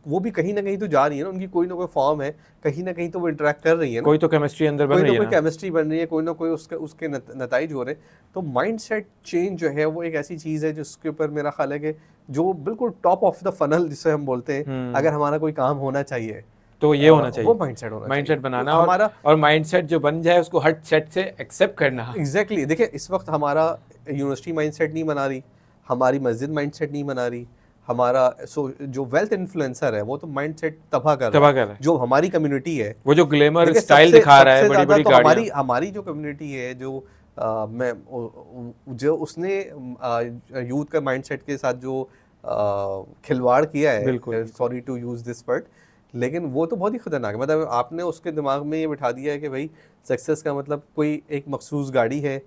[SPEAKER 1] वो भी कहीं ना कहीं तो जा रही है ना, उनकी कोई ना कोई फॉर्म है, कहीं ना कहीं तो वो इंटरेक्ट कर रही है ना,
[SPEAKER 2] कोई तो केमिस्ट्री अंदर बन रही है,
[SPEAKER 1] कोई केमिस्ट्री बन रही है, कोई ना कोई उसके नताइज हो रहे हैं। तो माइंडसेट चेंज जो है वो एक ऐसी चीज़ है जिसके ऊपर मेरा ख्याल है कि जो बिल्कुल टॉप ऑफ द फनल जिसे हम बोलते हैं, अगर हमारा कोई काम होना चाहिए
[SPEAKER 2] तो ये होना चाहिए,
[SPEAKER 1] वो माइंडसेट होना,
[SPEAKER 2] माइंडसेट बनाना हमारा, और माइंडसेट जो बन जाए उसको हट सेट से एक्सेप्ट करना।
[SPEAKER 1] एग्जैक्टली। देखिए इस वक्त हमारा यूनिवर्सिटी माइंडसेट नहीं बना रही, हमारी मस्जिद माइंडसेट नहीं बना रही, हमारा जो वेल्थ इन्फ्लुएंसर है वो तो माइंडसेट तबाह कर रहा है। जो हमारी कम्युनिटी है वो जो ग्लैमर स्टाइल दिखा रहा है, बड़ी बड़ी गाड़ियां, हमारी जो कम्युनिटी है जो उसने यूथ का माइंडसेट के साथ जो खिलवाड़ किया है, sorry to use this word, लेकिन वो तो बहुत ही खतरनाक है। मतलब आपने उसके दिमाग में ये बिठा दिया है कि भाई सक्सेस का मतलब कोई एक मखसूस गाड़ी है।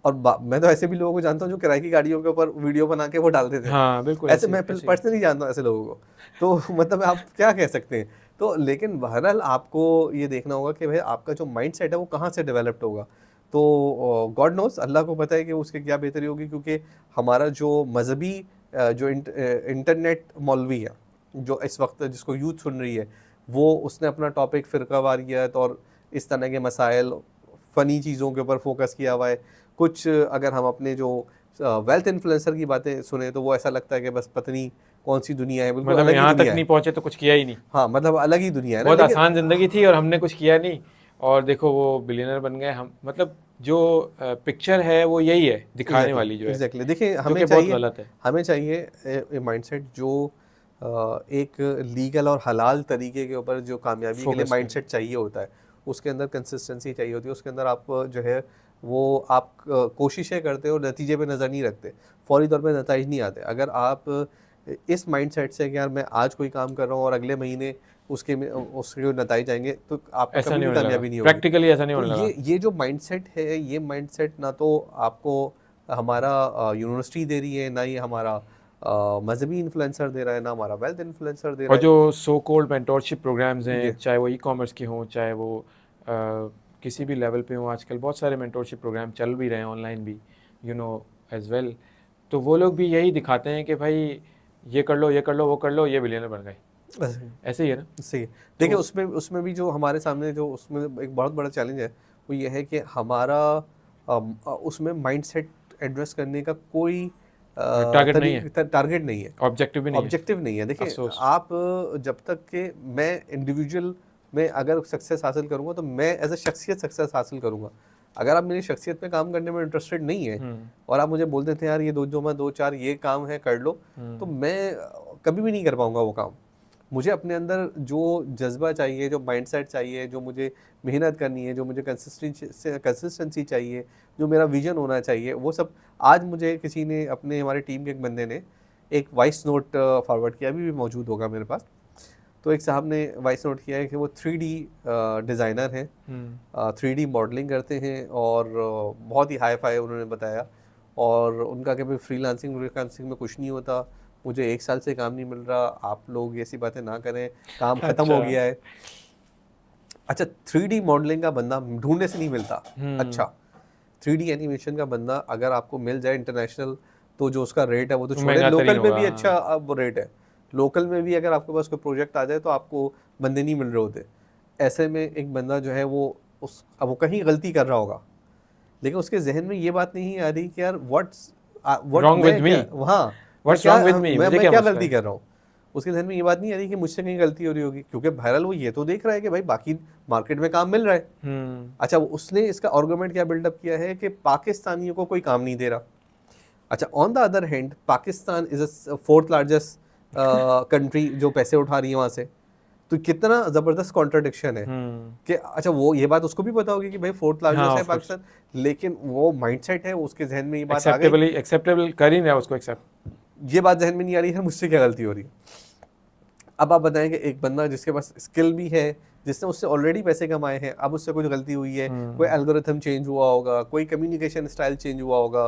[SPEAKER 1] और मैं तो ऐसे भी लोगों को जानता हूँ जो किराए की गाड़ियों के ऊपर वीडियो बना के वो डाल देते हैं।
[SPEAKER 2] हाँ, बिल्कुल
[SPEAKER 1] ऐसे मैं पर्सनली जानता हूँ ऐसे लोगों को। तो मतलब आप क्या कह सकते हैं। तो लेकिन बहरहाल आपको ये देखना होगा कि भाई आपका जो माइंडसेट है वो कहाँ से डेवलप्ड होगा। तो गॉड नोस, अल्लाह को पता है कि उसकी क्या बेहतरी होगी, क्योंकि हमारा जो मजहबी जो इंटरनेट मौलवी है जो इस वक्त जिसको यूथ सुन रही है, वो उसने अपना टॉपिक फ़िरकावारियत और इस तरह के मसाइल फ़नी चीज़ों के ऊपर फोकस किया हुआ है। कुछ अगर हम अपने जो वेल्थ इन्फ्लुएंसर की बातें सुने तो वो ऐसा लगता है कि बस पत्नी कौन सी दुनिया है, बिल्कुल
[SPEAKER 2] मतलब यहाँ तक नहीं पहुँचे तो कुछ किया ही नहीं।
[SPEAKER 1] हाँ, मतलब अलग ही दुनिया है,
[SPEAKER 2] बहुत आसान ज़िंदगी थी और हमने कुछ किया नहीं, और देखो वो बिलियनर बन गए हम। मतलब जो पिक्चर है वो यही है दिखाने वाली, जो है
[SPEAKER 1] एग्जैक्टली। देखिए हमें चाहिए माइंडसेट जो एक लीगल और हलाल तरीके के ऊपर जो कामयाबी के लिए माइंडसेट चाहिए होता है, उसके अंदर कंसिस्टेंसी चाहिए होती है, उसके अंदर आप जो है वो आप कोशिशें करते हो और नतीजे पे नज़र नहीं रखते, फौरी तौर पे नतीजे नहीं आते। अगर आप इस माइंडसेट से कि यार मैं आज कोई काम कर रहा हूँ और अगले महीने उसके नतीजे आएंगे, तो आपको कभी भी कामयाबी नहीं होगी।
[SPEAKER 2] प्रैक्टिकली ऐसा नहीं होने लगा।
[SPEAKER 1] ये जो माइंडसेट है, ये माइंडसेट ना तो आपको हमारा यूनिवर्सिटी दे रही है, ना ही हमारा मजहबी इन्फ्लुएंसर दे रहा है, ना हमारा वेल्थ इन्फ्लुएंसर दे रहा है।
[SPEAKER 2] और जो सो कॉल्ड मेंटोरशिप प्रोग्राम्स हैं, चाहे वो ई-कॉमर्स के हों, चाहे वो किसी भी लेवल पे हों, आजकल बहुत सारे मेंटोरशिप प्रोग्राम चल भी रहे हैं ऑनलाइन भी, यू नो एज वेल। तो वो लोग भी यही दिखाते हैं कि भाई ये कर लो, ये कर लो, वो कर लो, ये बिलियनर बन गए। ऐसे ही है ना।
[SPEAKER 1] सही है। देखिए उसमें भी जो हमारे सामने जो उसमें एक बहुत बड़ा चैलेंज है वो ये है कि हमारा उसमें माइंडसेट एड्रेस करने का कोई टारगेट नहीं है, ऑब्जेक्टिव नहीं है। देखिए आप जब तक के मैं इंडिविजुअल में अगर सक्सेस हासिल करूंगा तो मैं एज अ शख्सियत सक्सेस हासिल करूंगा। अगर आप मेरी शख्सियत पे काम करने में इंटरेस्टेड नहीं है और आप मुझे बोल देते हैं यार ये दो चार ये काम है कर लो, तो मैं कभी भी नहीं कर पाऊंगा वो काम। मुझे अपने अंदर जो जज्बा चाहिए, जो माइंडसेट चाहिए, जो मुझे मेहनत करनी है, जो मुझे कंसिस्टेंसी चाहिए, जो मेरा विजन होना चाहिए, वो सब आज मुझे किसी ने हमारे टीम के एक बंदे ने एक वॉइस नोट फॉरवर्ड किया, अभी भी मौजूद होगा मेरे पास। तो एक साहब ने वॉइस नोट किया है कि वो 3D डिज़ाइनर हैं, 3D मॉडलिंग करते हैं और बहुत ही हाई फाई उन्होंने बताया, और उनका कि भाई फ्रीलांसिंग में कुछ नहीं होता, मुझे 1 साल से काम नहीं मिल रहा, आप लोग ऐसी बातें ना करें, काम खत्म हो गया है। अच्छा 3D मॉडलिंग का बंदा ढूंढने से नहीं मिलता। अच्छा 3D एनिमेशन का बंदा अगर आपको मिल जाए इंटरनेशनल, तो जो उसका रेट है वो तो छोड़े, लोकल में भी अच्छा अब रेट है। लोकल में भी अगर आपके पास कोई प्रोजेक्ट आ जाए तो आपको बंदे नहीं मिल रहे होते। ऐसे में एक बंदा जो है वो कहीं गलती कर रहा होगा, लेकिन उसके जहन में ये बात नहीं आ रही कि यार व्हाट्स रॉन्ग विद मी, हाँ मैं क्या गलती कर रहा हूँ। उसके जहन में ये बात नहीं आ रही कि मुझसे कहीं गलती हो रही होगी, क्योंकि बहरहाल वो ये तो देख रहा है कि भाई बाकी मार्केट में काम मिल रहा है। अच्छा उसने इसका आर्गुमेंट क्या बिल्डअप किया है कि पाकिस्तानियों को कोई काम नहीं दे रहा। अच्छा on the other hand Pakistan is a 4th largest country जो पैसे उठा रही है वहाँ से, तो कितना जबरदस्त कॉन्ट्रडिक्शन है कि अच्छा वो ये बात उसको भी पता होगी कि भाई 4th लार्जेस्ट है पाकिस्तान, लेकिन वो माइंडसेट है उसके जहन में ये बात आ गई,
[SPEAKER 2] एक्सेप्टेबल कर ही नहीं रहा उसको एक्सेप्ट,
[SPEAKER 1] ये बात जहन में नहीं आ रही है मुझसे क्या गलती हो रही है। अब आप बताएं कि एक बंदा जिसके पास स्किल भी है, जिसने उससे ऑलरेडी पैसे कमाए हैं, अब उससे कुछ गलती हुई है, कोई एल्गोरिथम चेंज हुआ होगा, कोई कम्युनिकेशन स्टाइल चेंज हुआ होगा,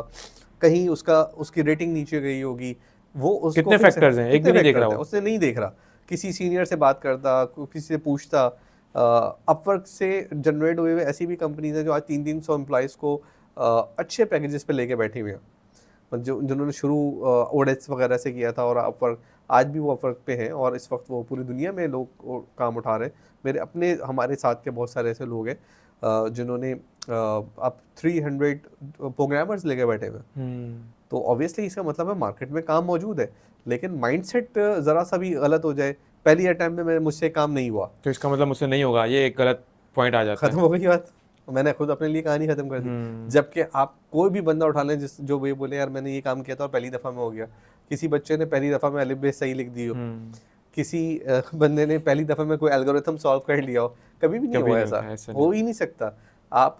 [SPEAKER 1] कहीं उसकी रेटिंग नीचे गई होगी, वो उसको
[SPEAKER 2] कितने फैक्टर्स हैं, एक भी नहीं देख रहा,
[SPEAKER 1] उसने नहीं देख रहा, किसी सीनियर से बात करता, किसी से पूछता। अपवर्क से जनरेट हुए ऐसी भी कंपनीज हैं जो आज 300 एम्प्लॉइज़ को अच्छे पैकेजेस पे लेके बैठी हुई हैं, जिन्होंने शुरू ओडेट्स वगैरह से किया था, और अपवर्क आज भी वो अपवर्क पे हैं, और इस वक्त वो पूरी दुनिया में लोग काम उठा रहे हैं। मेरे अपने हमारे साथ के बहुत सारे ऐसे लोग हैं जिन्होंने अब 300 प्रोग्रामर्स लेके बैठे हुए हैं। तो ऑब्वियसली इसका मतलब है मार्केट में काम मौजूद है, लेकिन माइंडसेट ज़रा सा भी गलत हो जाए, पहली अटैम्प्ट में मुझसे काम नहीं हुआ
[SPEAKER 2] तो इसका मतलब मुझसे नहीं होगा, ये एक गलत पॉइंट आ जाता है।
[SPEAKER 1] खत्म हो गई बात, मैंने खुद अपने लिए कहानी खत्म कर दी। जबकि आप कोई भी बंदा उठा लें जो ये बोले यार मैंने ये काम किया था और पहली दफ़ा में हो गया, किसी बच्चे ने पहली दफ़ा में अलिफ बे सही लिख दी हो, किसी बंदे ने पहली दफ़ा में कोई एल्गोरिथम सॉल्व कर लिया हो, कभी भी नहीं हुआ ऐसा, हो ही नहीं सकता। आप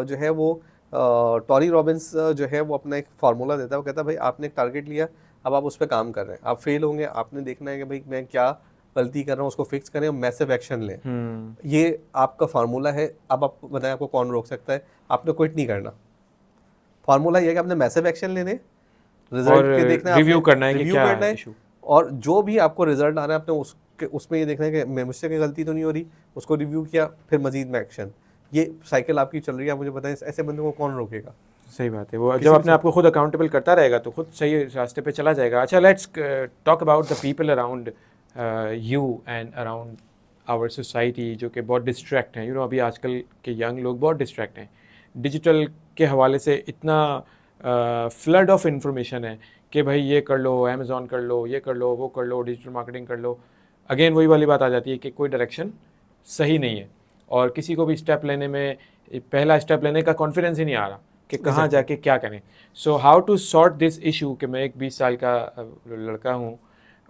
[SPEAKER 1] जो है वो टॉनी रॉबिन्स जो है वो अपना एक फार्मूला देता है, वो कहता है भाई आपने एक टारगेट लिया, अब आप उस पर काम कर रहे हैं, आप फेल होंगे, आपने देखना है कि भाई मैं क्या गलती कर रहा हूँ, उसको फिक्स करें और मैसिव एक्शन लें। ये आपका फार्मूला है। अब आप बताएं आपको कौन रोक सकता है? आपने क्विट नहीं करना। फार्मूला ये है कि आपने मैसिव एक्शन लेने, रिजल्ट के देखना है,
[SPEAKER 2] रिव्यू करना है कि क्या
[SPEAKER 1] है, और जो भी आपको रिजल्ट आ रहा है आपने उसमें ये देखना है कि मुझसे कोई गलती तो नहीं हो रही, उसको रिव्यू किया, फिर मजीद में एक्शन। ये साइकिल आपकी चल रही है। मुझे बताएं ऐसे बंदे को कौन रोकेगा?
[SPEAKER 2] सही बात है, वो जब अपने आप को खुद अकाउंटेबल करता रहेगा तो खुद सही रास्ते पे चला जाएगा। अच्छा, let's talk about the people around you and around our society जो कि बहुत डिस्ट्रैक्ट हैं। यू नो, अभी आजकल के यंग लोग बहुत डिस्ट्रैक्ट हैं। डिजिटल के हवाले से इतना फ्लड ऑफ इंफॉर्मेशन है कि भाई ये कर लो, अमेज़ॉन कर लो, ये कर लो, वो कर लो, डिजिटल मार्केटिंग कर लो। अगेन वही वाली बात आ जाती है कि कोई डायरेक्शन सही नहीं है, और किसी को भी स्टेप लेने में, पहला स्टेप लेने का कॉन्फिडेंस ही नहीं आ रहा कि कहाँ जाके क्या करें। So how to sort this issue कि मैं एक 20 साल का लड़का हूँ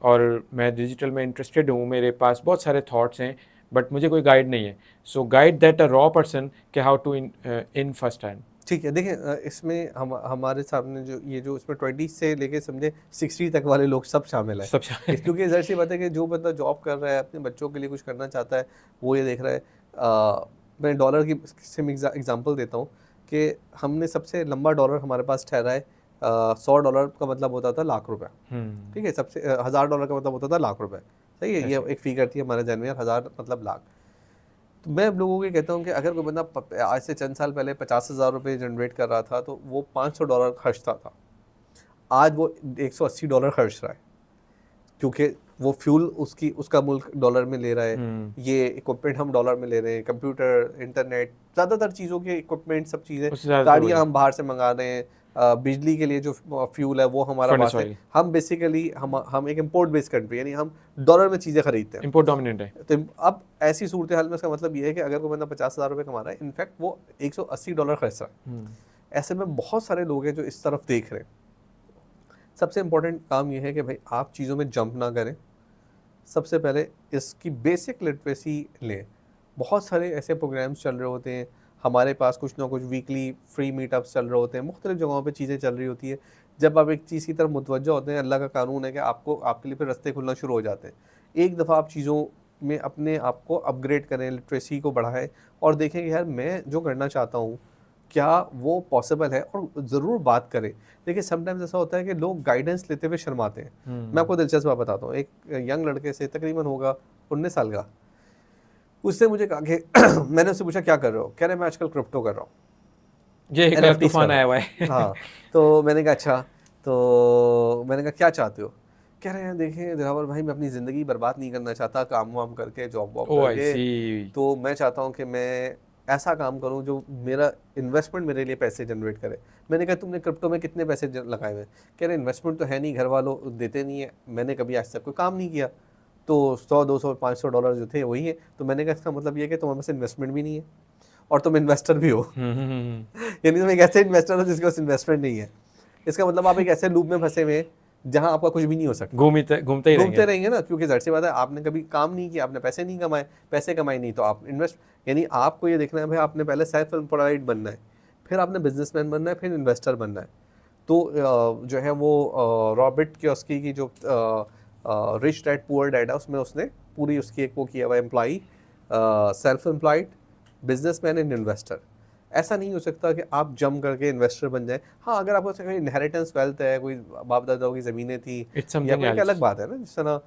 [SPEAKER 2] और मैं डिजिटल में इंटरेस्टेड हूँ, मेरे पास बहुत सारे थॉट्स हैं, बट मुझे कोई गाइड नहीं है। So guide that a raw person कि how to in first hand.
[SPEAKER 1] ठीक है, देखिए इसमें हमारे सामने जो इसमें 20 से लेके समझे 60 तक वाले लोग सब शामिल हैं, क्योंकि ज़ाहिर सी बात है कि जो बंदा जॉब कर रहा है, अपने बच्चों के लिए कुछ करना चाहता है, वो ये देख रहा है। मैं डॉलर की एग्जांपल देता हूँ कि हमने सबसे लंबा डॉलर हमारे पास ठहरा है $100 का मतलब होता था लाख रुपए। ठीक है, सबसे $1000 का मतलब होता था लाख रुपए। सही है, ये एक फिगर थी हमारे जहन में, 1000 मतलब लाख। तो मैं अब लोगों को कहता हूँ कि अगर कोई बंदा आज से चंद साल पहले 50,000 रुपये जनरेट कर रहा था तो वो $500 खर्चता था, आज वो $180 खर्च रहा है, क्योंकि वो फ्यूल उसका मुल्क डॉलर में ले रहा है, ये इक्विपमेंट हम डॉलर में ले रहे हैं, कंप्यूटर, इंटरनेट, ज़्यादातर चीज़ों के इक्विपमेंट, सब चीज़ें, गाड़ियाँ हम बाहर से मंगा रहे हैं, बिजली के लिए जो फ्यूल है वो हमारा पास है। हम बेसिकली हम एक इम्पोर्ट बेस्ड कंट्री, यानी हम डॉलर में चीज़ें खरीदते हैं,
[SPEAKER 2] इम्पोर्ट डोमिनेंट है।
[SPEAKER 1] तो अब ऐसी सूरत हाल में इसका मतलब ये है कि अगर कोई बंदा 50,000 रुपये कमा रहा है, इनफैक्ट वो $180 खर्च रहा है। ऐसे में बहुत सारे लोग हैं जो इस तरफ देख रहे हैं। सबसे इम्पोर्टेंट काम ये है कि भाई आप चीज़ों में जंप ना करें। सबसे पहले इसकी बेसिक लिटरेसी लें। बहुत सारे ऐसे प्रोग्राम्स चल रहे होते हैं, हमारे पास कुछ ना कुछ वीकली फ्री मीटअप्स चल रहे होते हैं, मुख्तलिफ जगहों पे चीज़ें चल रही होती है। जब आप एक चीज़ की तरफ मुतवज्जह होते हैं, अल्लाह का कानून है कि आपके लिए फिर रास्ते खुलना शुरू हो जाते हैं। एक दफ़ा आप चीज़ों में अपने आप को अपग्रेड करें, लिटरेसी को बढ़ाएं और देखें कि यार मैं जो करना चाहता हूँ क्या वो पॉसिबल है, और ज़रूर बात करें। देखिए समटाइम्स ऐसा होता है कि लोग गाइडेंस लेते हुए शर्माते हैं। मैं आपको दिलचस्प बात बताता हूँ। एक यंग लड़के से, तकरीबन होगा 19 साल का, उससे मुझे कहा कि मैंने उससे पूछा क्या कर रहे हो? कह रहे मैं आजकल क्रिप्टो कर रहा हूँ,
[SPEAKER 2] ये एक तूफान आया हुआ है।
[SPEAKER 1] हाँ, तो मैंने कहा अच्छा, तो मैंने कहा क्या चाहते हो? कह रहे हैं देखें दिलावर भाई, मैं अपनी ज़िंदगी बर्बाद नहीं करना चाहता काम वाम करके, जॉब वॉब करके, तो मैं चाहता हूँ कि मैं ऐसा काम करूं जो मेरा इन्वेस्टमेंट मेरे लिए पैसे जनरेट करे। मैंने कहा तुमने क्रिप्टो में कितने पैसे लगाए हुए? कह रहे इन्वेस्टमेंट तो है नहीं, घर वालों देते नहीं है, मैंने कभी आज तक कोई काम नहीं किया, तो $100, $200, $500 जो थे वही है। तो मैंने कहा इसका मतलब ये है कि तुम्हारे पास इन्वेस्टमेंट भी नहीं है और तुम इन्वेस्टर भी हो। यानी तुम एक ऐसे इन्वेस्टर हो जिसके पास इन्वेस्टमेंट नहीं है। इसका मतलब आप एक ऐसे लूप में फंसे हुए हैं जहाँ आपका कुछ भी नहीं हो सकता।
[SPEAKER 2] घूमते ही
[SPEAKER 1] रहेंगे ना, क्योंकि जाहिर सी बात है आपने कभी काम नहीं किया, आपने पैसे नहीं कमाए, पैसे कमाए नहीं तो आप इन्वेस्ट, यानी आपको ये देखना है भाई आपने पहले सेल्फ एम्प्लॉयड बनना है, फिर आपने बिजनेसमैन बनना है, फिर इन्वेस्टर बनना है। तो जो है वो रॉबर्ट कियोसाकी की जो रिच डैड पुअर डैड है उसमें उसने पूरी उसकी एक वो किया हुआ employee, self employed, businessman and investor. ऐसा नहीं हो सकता कि आप जम करके इन्वेस्टर बन जाए। हाँ, अगर आपको कोई इनहेरिटेंस वेल्थ है, कोई बाप दादाओं की ज़मीनें थी या कोई एक अलग बात है ना, जिस तरह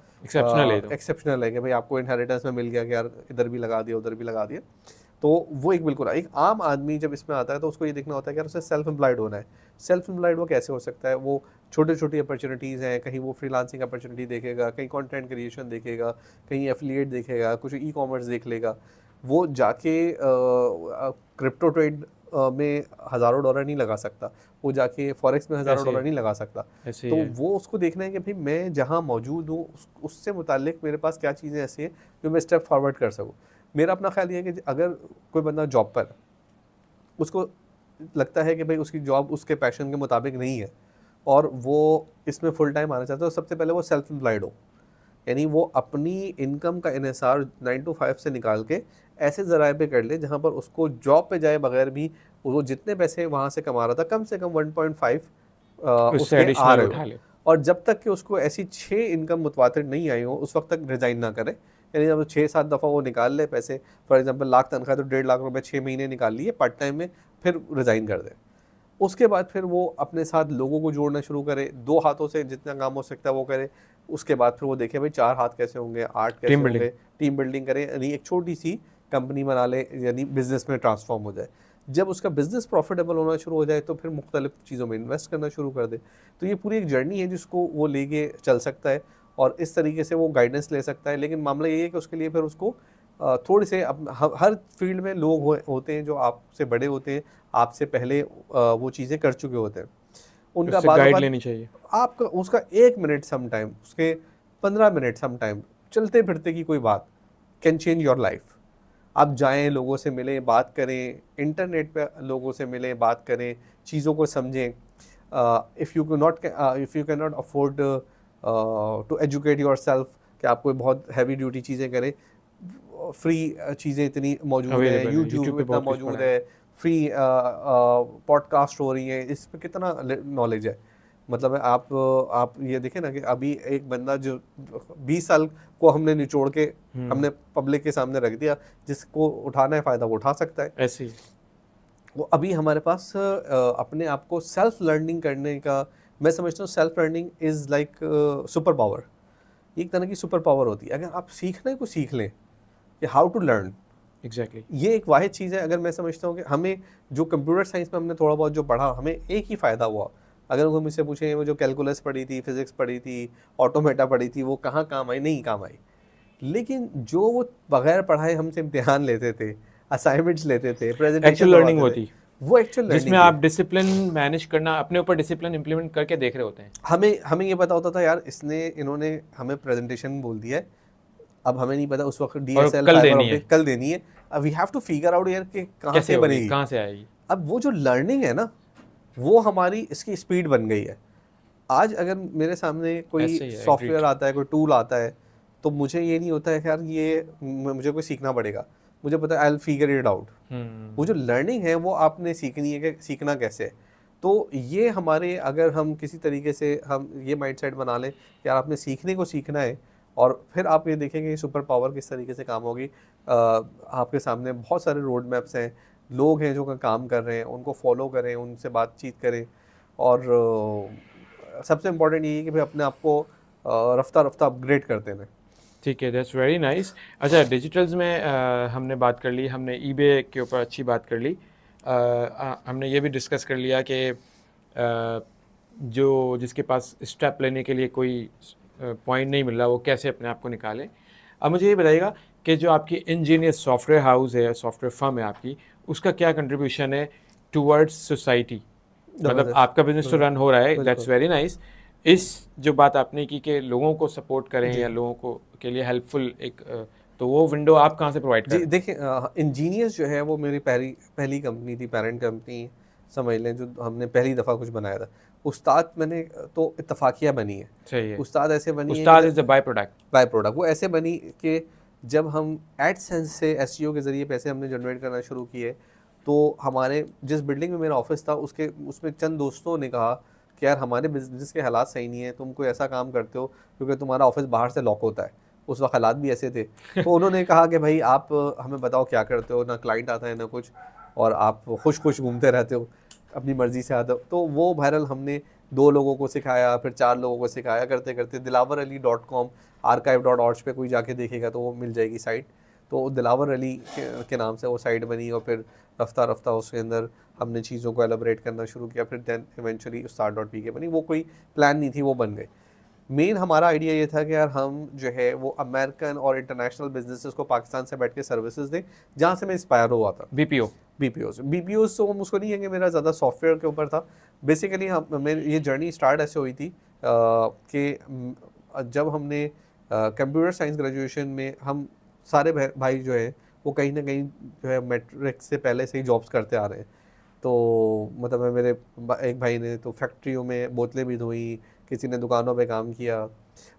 [SPEAKER 1] एक्सेप्शनल है कि भाई आपको इनहेरिटेंस में मिल गया कि यार इधर भी लगा दिया उधर भी लगा दिया, तो वो एक बिल्कुल। एक आम आदमी जब इसमें आता है तो उसको ये देखना होता है कि यार उसे सेल्फ एम्प्लॉयड होना है। सेल्फ एम्प्लॉयड वो कैसे हो सकता है? वो छोटी छोटी अपॉर्चुनिटीज़ हैं, कहीं वो फ्रीलांसिंग अपॉर्चुनिटी देखेगा, कहीं कंटेंट क्रिएशन देखेगा, कहीं एफिलिएट देखेगा, कुछ ई कॉमर्स देख लेगा। वो जाके क्रिप्टो ट्रेड में हज़ारों डॉलर नहीं लगा सकता, वो जाके फॉरेक्स में हज़ारों डॉलर नहीं लगा सकता। तो वो उसको देखना है कि भाई मैं जहाँ मौजूद हूँ उससे मुतालिक मेरे पास क्या चीज़ें ऐसी हैं जो मैं स्टेप फॉरवर्ड कर सकूँ। मेरा अपना ख्याल ये है कि अगर कोई बंदा जॉब पर, उसको लगता है कि भाई उसकी जॉब उसके पैशन के मुताबिक नहीं है और वो इसमें फुल टाइम आना चाहता है, तो सबसे पहले वो सेल्फ एम्प्लॉयड हो, यानी वो अपनी इनकम का इन्हिसार 9 to 5 से निकाल के ऐसे ज़राए पे कर ले जहाँ पर उसको जॉब पे जाए बगैर भी वो जितने पैसे वहाँ से कमा रहा था कम से कम 1.5 उसके आ रहे हो। और जब तक कि उसको ऐसी 6 इनकम मुतवातिर नहीं आई हो उस वक्त तक रिज़ाइन ना करे। यानी जब 6-7 दफ़ा वो निकाल ले पैसे, फॉर एग्जांपल लाख तनख्वाह तो 1.5 लाख रुपए 6 महीने निकाल लिए पार्ट टाइम में, फिर रिज़ाइन कर दे। उसके बाद फिर वो अपने साथ लोगों को जोड़ना शुरू करे, 2 हाथों से जितना काम हो सकता है वो करे। उसके बाद फिर वो देखे भाई 4 हाथ कैसे होंगे, 8 कैसे होंगे, टीम बिल्डिंग करे, यानी एक छोटी सी कंपनी बना ले, यानी बिजनेस में ट्रांसफॉर्म हो जाए। जब उसका बिजनेस प्रॉफिटेबल होना शुरू हो जाए तो फिर मुख्तलिफ चीज़ों में इन्वेस्ट करना शुरू कर दे। तो ये पूरी एक जर्नी है जिसको वो लेके चल सकता है और इस तरीके से वो गाइडेंस ले सकता है। लेकिन मामला ये है कि उसके लिए फिर उसको थोड़े से हर फील्ड में लोग होते हैं जो आपसे बड़े होते हैं, आपसे पहले वो चीज़ें कर चुके होते हैं, उनका
[SPEAKER 2] गाइड लेनी चाहिए।
[SPEAKER 1] आपका उसका 1 मिनट सम टाइम, उसके 15 मिनट सम टाइम चलते फिरते की कोई बात कैन चेंज योर लाइफ। आप जाएं, लोगों से मिलें, बात करें, इंटरनेट पे लोगों से मिलें, बात करें, चीज़ों को समझें। If you can not afford to educate yourself, कि आप कोई बहुत हैवी ड्यूटी चीज़ें करें, फ्री चीज़ें इतनी मौजूद है, यूट्यूब इतना मौजूद है, फ्री पॉडकास्ट हो रही है, इस पर कितना नॉलेज है। मतलब आप ये देखें ना कि अभी एक बंदा जो 20 साल को हमने निचोड़ के हमने पब्लिक के सामने रख दिया, जिसको उठाना है फ़ायदा वो उठा सकता है।
[SPEAKER 2] ऐसे
[SPEAKER 1] वो अभी हमारे पास अपने आप को सेल्फ लर्निंग करने का, मैं समझता हूँ self learning is like super power. एक तरह की सुपर पावर होती है अगर आप सीखने को सीख लें कि हाउ टू लर्न।
[SPEAKER 2] एग्जैक्टली
[SPEAKER 1] ये एक वाहिद चीज़ है। अगर मैं समझता हूँ कि हमें जो कंप्यूटर साइंस में हमने थोड़ा बहुत जो पढ़ा, हमें एक ही फ़ायदा हुआ। अगर कोई मुझसे पूछे वो जो कैलकुलस पढ़ी थी, फिजिक्स पढ़ी थी, ऑटोमेटा पढ़ी थी, वो कहाँ काम आई? नहीं काम आई। लेकिन जो वो बगैर पढ़ाए हमसे इम्तिहान लेते थे, असाइनमेंट्स लेते थे, प्रेजेंटेशन
[SPEAKER 2] लर्निंग होती,
[SPEAKER 1] वो एक्चुअल लर्निंग
[SPEAKER 2] जिसमें आप डिसिप्लिन मैनेज करना, अपने ऊपर डिसिप्लिन इंप्लीमेंट करके देख रहे होते हैं।
[SPEAKER 1] हमें ये पता होता था यार इन्होंने हमें प्रेजेंटेशन बोल दिया है, अब हमें नहीं पता उस वक्त DSL कल देनी है। अब we have to figure out यार कि कहाँ से बनेगी,
[SPEAKER 2] कहाँ से आएगी।
[SPEAKER 1] अब वो जो लर्निंग है ना, वो हमारी इसकी स्पीड बन गई है। आज अगर मेरे सामने कोई सॉफ्टवेयर आता है, कोई टूल आता है, तो मुझे ये नहीं होता है कि यार ये मुझे कोई सीखना पड़ेगा, मुझे पता है I will figure it out. वो जो लर्निंग है वो आपने सीखनी है कि सीखना कैसे है। तो ये हमारे, अगर हम किसी तरीके से हम ये माइंडसेट बना लें कि यार आपने सीखने को सीखना है, और फिर आप ये देखेंगे सुपर पावर किस तरीके से काम होगी। आपके सामने बहुत सारे रोड मैप्स हैं, लोग हैं जो काम कर रहे हैं, उनको फॉलो करें, उनसे बातचीत करें। और सबसे इम्पोर्टेंट ये है कि भाई अपने आप को रफ्ता रफ्ता अपग्रेड करते हैं।
[SPEAKER 2] ठीक है, दैट्स वेरी नाइस। अच्छा, डिजिटल्स में हमने बात कर ली, हमने ईबे के ऊपर अच्छी बात कर ली, हमने ये भी डिस्कस कर लिया कि जो जिसके पास स्टेप लेने के लिए कोई पॉइंट नहीं मिल रहा वो कैसे अपने आप को निकाले। अब मुझे ये बताइएगा कि जो आपकी इंजीनियर सॉफ्टवेयर हाउस है, सॉफ्टवेयर फर्म है आपकी, उसका क्या कंट्रीब्यूशन है टूवर्ड्स सोसाइटी? मतलब आपका बिजनेस तो रन हो रहा है, दैट्स वेरी नाइस। इस जो बात आपने की कि लोगों को सपोर्ट करें या लोगों को के लिए हेल्पफुल एक, तो वो विंडो आप कहाँ से प्रोवाइड करें?
[SPEAKER 1] देखिए, इंजीनियर्स जो है वो मेरी पहली कंपनी थी, पेरेंट कंपनी समझ लें, जो हमने पहली दफ़ा कुछ बनाया था। उस्ताद मैंने तो इत्तफाकिया बनी है।
[SPEAKER 2] सही है।
[SPEAKER 1] उस्ताद ऐसे बनी है
[SPEAKER 2] उस्ताद is the by product.
[SPEAKER 1] By product. वो ऐसे बनी कि जब हम एडसेंस से एसईओ के ज़रिए पैसे हमने जनरेट करना शुरू किए, तो हमारे जिस बिल्डिंग में मेरा ऑफिस था उसमें चंद दोस्तों ने कहा कि यार हमारे बिजनेस के हालात सही नहीं है, तुम कोई ऐसा काम करते हो क्योंकि तुम्हारा ऑफिस बाहर से लॉक होता है। उस वक्त हालात भी ऐसे थे। तो उन्होंने कहा कि भाई आप हमें बताओ क्या करते हो, ना क्लाइंट आता है ना कुछ, और आप खुश खुश घूमते रहते हो, अपनी मर्ज़ी से आते हो। तो वो बहरहाल हमने 2 लोगों को सिखाया, फिर 4 लोगों को सिखाया, करते करते dilawarali.com archive.org पे कोई जाके देखेगा तो वो मिल जाएगी साइट। तो दिलावर अली के नाम से वो साइट बनी, और फिर रफ्ता रफ्ता उसके अंदर हमने चीज़ों को एलाबोरेट करना शुरू किया। फिर दैन इवेंचुअली Ustad.pk बनी। वो कोई प्लान नहीं थी, वो बन गई। मेन हमारा आइडिया ये था कि यार हम जो है वो अमेरिकन और इंटरनेशनल बिजनेसेस को पाकिस्तान से बैठ के सर्विसेज दें, जहाँ से मैं इंस्पायर हुआ था। बीपीओ तो हम उसको नहीं है कि मेरा ज़्यादा सॉफ्टवेयर के ऊपर था। बेसिकली मेरी ये जर्नी स्टार्ट ऐसे हुई थी कि जब हमने कंप्यूटर साइंस ग्रेजुएशन में, हम सारे भाई जो है वो कहीं ना कहीं जो है मैट्रिक से पहले से ही जॉब्स करते आ रहे हैं। तो मतलब मेरे एक भाई ने तो फैक्ट्रियों में बोतलें भी धोई, किसी ने दुकानों पे काम किया।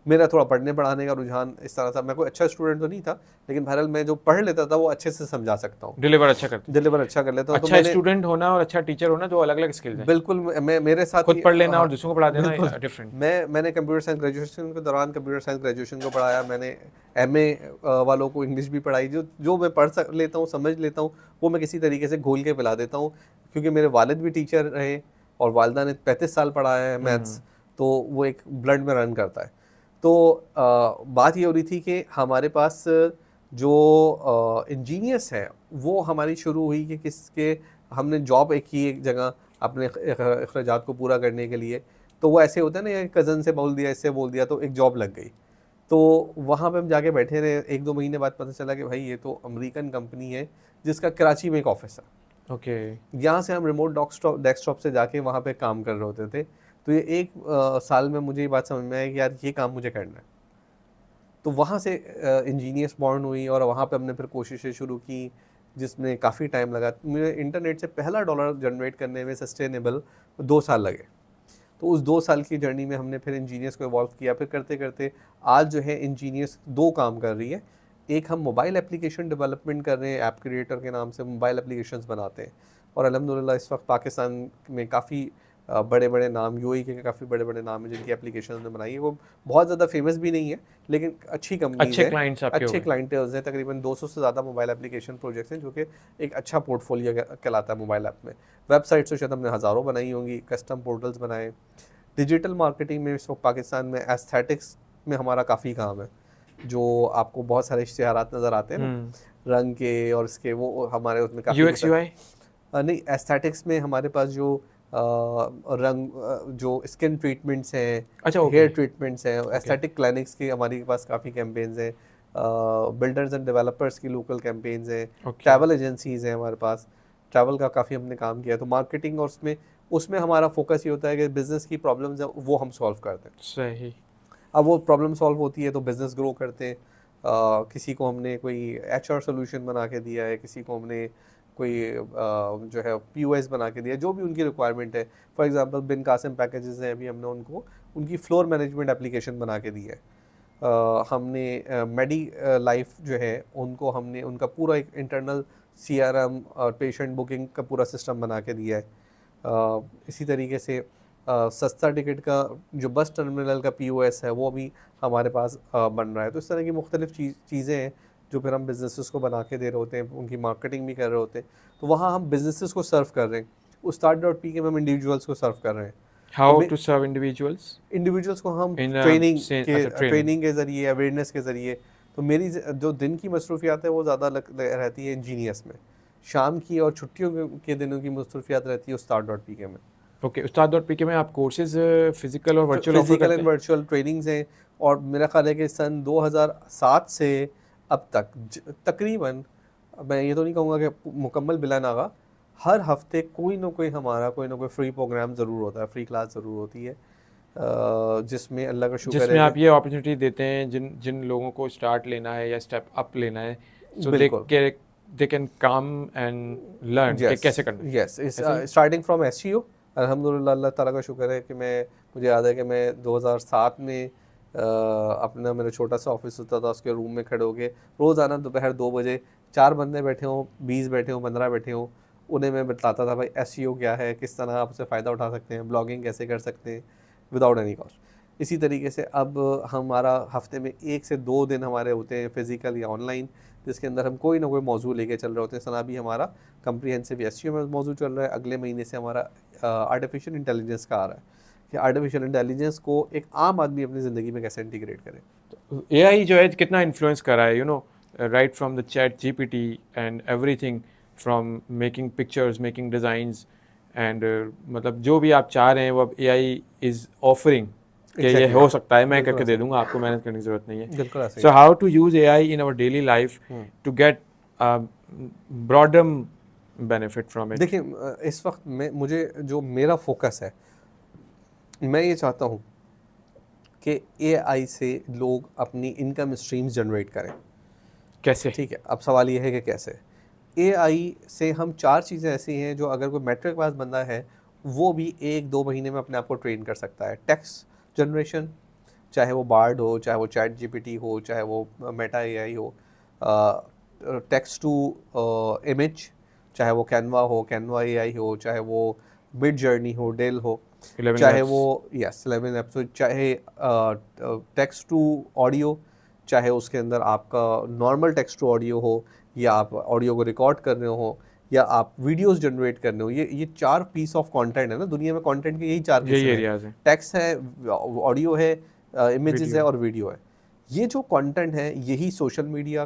[SPEAKER 1] मेरा थोड़ा पढ़ने पढ़ाने का रुझान इस तरह था। मैं कोई अच्छा स्टूडेंट तो नहीं था, लेकिन बहरहाल मैं जो पढ़ लेता था वो अच्छे से समझा सकता हूँ,
[SPEAKER 2] डिलीवर अच्छा
[SPEAKER 1] कर लेता हूँ।
[SPEAKER 2] अच्छा तो स्टूडेंट होना और अच्छा टीचर होना दो अलग अलग स्किल्स हैं।
[SPEAKER 1] बिल्कुल। मैं मेरे साथ
[SPEAKER 2] खुद पढ़ लेना और दूसरों को पढ़ा देना डिफरेंट।
[SPEAKER 1] मैंने कंप्यूटर साइंस ग्रेजुएशन के दौरान कंप्यूटर साइंस ग्रेजुएशन को पढ़ाया। मैंने एमए वालों को इंग्लिश भी पढ़ाई। जो मैं पढ़ लेता हूँ, समझ लेता हूँ, वो मैं किसी तरीके से घोल के पिला देता हूँ, क्योंकि मेरे वालिद भी टीचर रहे और वालदा ने 35 साल पढ़ाया है मैथ्स, तो वो एक ब्लड में रन करता है। तो बात ये हो रही थी कि हमारे पास जो इंजीनियर्स हैं वो हमारी शुरू हुई कि किसके हमने जॉब एक ही एक जगह अपने अखराजात को पूरा करने के लिए। तो वो ऐसे होता है ना, कज़न से बोल दिया, इससे बोल दिया, तो एक जॉब लग गई। तो वहाँ पे हम जाके बैठे रहे। 1-2 महीने बाद पता चला कि भाई ये तो अमेरिकन कंपनी है जिसका कराची में एक ऑफिस है।
[SPEAKER 2] ओके।
[SPEAKER 1] यहाँ से हम रिमोट डेस्कटॉप से जाके वहाँ पे काम कर रहे होते थे। तो ये एक साल में मुझे ये बात समझ में आई कि यार ये काम मुझे करना है। तो वहाँ से इंजीनियर्स बॉर्न हुई, और वहाँ पे हमने फिर कोशिशें शुरू की, जिसमें काफ़ी टाइम लगा। मुझे इंटरनेट से पहला डॉलर जनरेट करने में सस्टेनेबल 2 साल लगे। तो उस 2 साल की जर्नी में हमने फिर इंजीनियर्स को इवॉल्व किया। फिर करते करते आज जो है इंजीनियर्स 2 काम कर रही है। एक, हम मोबाइल एप्लीकेशन डेवलपमेंट कर रहे हैं, ऐप क्रिएटर के नाम से मोबाइल एप्लीकेशंस बनाते हैं। और अल्हम्दुलिल्लाह इस वक्त पाकिस्तान में काफ़ी बड़े बड़े नाम, यूएई के काफ़ी बड़े बड़े नाम हैं जिनकी एप्लीकेशन हमने बनाई है। वो बहुत ज़्यादा फेमस भी नहीं है, लेकिन अच्छी कंपनी है, अच्छे क्लाइंटेल्स हैं। तकरीबन 200 से ज़्यादा मोबाइल एप्लीकेशन प्रोजेक्ट्स हैं, जो कि एक अच्छा पोर्टफोलियो कहलाता है मोबाइल ऐप में। वेबसाइट्स तो शायद हमने हज़ारों बनाई होंगी, कस्टम पोर्टल्स बनाए। डिजिटल मार्केटिंग में इस वक्त पाकिस्तान में एस्थेटिक्स में हमारा काफ़ी काम है, जो आपको बहुत सारे इश्तिहारात नज़र आते हैं ना रंग के और इसके, वो हमारे उसमें काफ़ी
[SPEAKER 2] यूएक्स यूआई
[SPEAKER 1] नहीं, एस्थेटिक्स में हमारे पास जो रंग, जो स्किन ट्रीटमेंट्स हैं,
[SPEAKER 2] अच्छा
[SPEAKER 1] हेयर ट्रीटमेंट्स हैं, एस्थेटिक क्लिनिक्स की हमारे पास काफ़ी कैंपेन्स हैं। बिल्डर्स एंड डेवलपर्स की लोकल कैंपेन्स हैं। ट्रैवल एजेंसीज़ हैं हमारे पास, ट्रैवल का काफ़ी हमने काम किया। तो मार्केटिंग और उसमें हमारा फोकस ये होता है कि बिज़नेस की प्रॉब्लम्स हैं वो हम सॉल्व करते हैं।
[SPEAKER 2] सही।
[SPEAKER 1] अब वो प्रॉब्लम सॉल्व होती है तो बिज़नेस ग्रो करते हैं। किसी को हमने कोई एचआर सोल्यूशन बना के दिया है, किसी को हमने कोई जो है पीओएस बना के दिया, जो भी उनकी रिक्वायरमेंट है। For example Bin Qasim packages हैं, अभी हमने उनको उनकी फ्लोर मैनेजमेंट एप्लीकेशन बना के दी है। हमने मेडी लाइफ जो है उनको हमने उनका पूरा एक इंटरनल सीआरएम और पेशेंट बुकिंग का पूरा सिस्टम बना के दिया है। इसी तरीके से सस्ता टिकट का जो बस टर्मिनल का पीओएस है वो भी हमारे पास बन रहा है। तो इस तरह की मुख्तलिफ चीज़ें हैं जो फिर हम बिज़नेसेस को बना के दे रहे होते हैं, उनकी मार्केटिंग भी कर रहे होते हैं। तो वहाँ हम बिज़नेसेस को सर्व कर रहे हैं। Ustad.pk में हम इंडिविजुअल्स को सर्व कर रहे हैं।
[SPEAKER 2] हाउ टू सर्व इंडिविजुअल्स
[SPEAKER 1] को हम ट्रेनिंग के ज़रिए, अवेयरनेस के ज़रिए। तो मेरी जो दिन की मसरूफियात है वो ज़्यादा रहती है इंजीनियर्स में, शाम की और छुट्टियों के दिनों की मसरूफियात रहती है Ustad.pk में।
[SPEAKER 2] ओके, Ustad.pk में आप कोर्सेज फिजिकल और
[SPEAKER 1] फिजिकल एंड वर्चुअल ट्रेनिंग्स हैं। और मेरा ख्याल है कि सन 2007 से अब तक तकरीबन, मैं ये तो नहीं कहूँगा कि मुकम्मल बिला नागा, हर हफ्ते कोई ना कोई फ्री प्रोग्राम ज़रूर होता है, फ्री क्लास ज़रूर होती है, जिसमें अल्लाह का शुक्र है,
[SPEAKER 2] जिसमें आप ये अपॉर्चुनिटी देते हैं जिन लोगों को स्टार्ट लेना है या स्टेप अप लेना है, सो दे they can come and learn कि कैसे करना है?
[SPEAKER 1] Yes, starting from SEO, अल्हम्दुलिल्लाह अल्लाह ताला का शुक्र है कि मुझे याद है कि मैं 2007 में अपना मेरा छोटा सा ऑफिस होता था, उसके रूम में खड़े होके रोज़ाना दोपहर 2 बजे 4 बंदे बैठे हों, 20 बैठे हों, 15 बैठे हों, उन्हें मैं बताता था भाई SEO क्या है, किस तरह आप उससे फ़ायदा उठा सकते हैं, ब्लॉगिंग कैसे कर सकते हैं विदाउट एनी कॉस्ट। इसी तरीके से अब हमारा हफ्ते में 1 से 2 दिन हमारे होते हैं फिज़िकल या ऑनलाइन, जिसके अंदर हम कोई ना कोई मौजू लेके चल रहे होते हैं। सना भी हमारा कम्प्रीहेंसिव SEO में मौजू चल रहा है। अगले महीने से हमारा आर्टिफिशियल इंटेलिजेंस का आ रहा है कि आर्टिफिशियल इंटेलिजेंस को एक आम आदमी अपनी ज़िंदगी में कैसे इंटीग्रेट करे।
[SPEAKER 2] AI जो है कितना इन्फ्लुएंस कर रहा है, you know, right from the ChatGPT and everything, from making pictures, making designs and मतलब जो भी आप चाह रहे हैं वो अब AI इज़ ऑफरिंग कि ये हो सकता है, मैं करके दे दूंगा, आपको मेहनत करने की ज़रूरत नहीं है। So how to use AI in our daily life to get broader benefit from it?
[SPEAKER 1] देखिए, इस वक्त में मुझे जो मेरा फोकस है, मैं ये चाहता हूँ कि AI से लोग अपनी इनकम स्ट्रीम्स जनरेट करें।
[SPEAKER 2] कैसे?
[SPEAKER 1] ठीक है, अब सवाल ये है कि कैसे। AI से हम 4 चीज़ें ऐसी हैं जो अगर कोई मैट्रिक पास बंदा है वो भी 1-2 महीने में अपने आप को ट्रेन कर सकता है। टेक्स्ट जनरेशन, चाहे वो बार्ड हो, चाहे वो ChatGPT हो, चाहे वो मेटा AI हो, टेक्स्ट टू इमेज, चाहे वो कैनवा हो, कैनवा AI हो, चाहे वो मिड जर्नी हो, डेल हो, चाहे वो 11 एप्स हो, चाहे टेक्स्ट टू ऑडियो, चाहे उसके अंदर आपका नॉर्मल टेक्स्ट टू ऑडियो हो, या आप ऑडियो को रिकॉर्ड कर रहे हो, या आप वीडियोस जनरेट कर रहे हो। ये 4 पीस ऑफ कंटेंट है ना, दुनिया में कंटेंट के यही 4 पीस हैं। टेक्स्ट है, ऑडियो है, इमेजेस है और वीडियो है। ये जो कंटेंट है यही सोशल मीडिया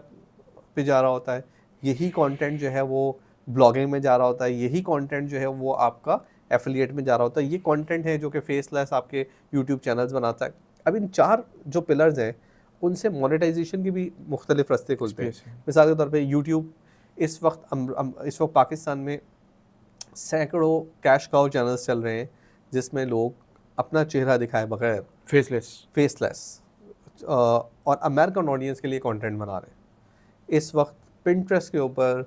[SPEAKER 1] पे जा रहा होता है, यही कंटेंट जो है वो ब्लॉगिंग में जा रहा होता है, यही कंटेंट जो है वो आपका एफिलिएट में जा रहा होता है। ये कंटेंट है जो कि फेसलेस आपके यूट्यूब चैनल्स बनाता है। अब इन 4 जो पिलर्स हैं उनसे मोनेटाइजेशन के भी मुख्तलिफ रास्ते खुलते हैं। मिसाल के तौर पे यूट्यूब इस वक्त पाकिस्तान में सैकड़ों कैश काउ चैनल्स चल रहे हैं जिसमें लोग अपना चेहरा दिखाए बगैर फेसलेस और अमेरिकन ऑडियंस के लिए कंटेंट बना रहे हैं। इस वक्त पिंटरेस्ट के ऊपर,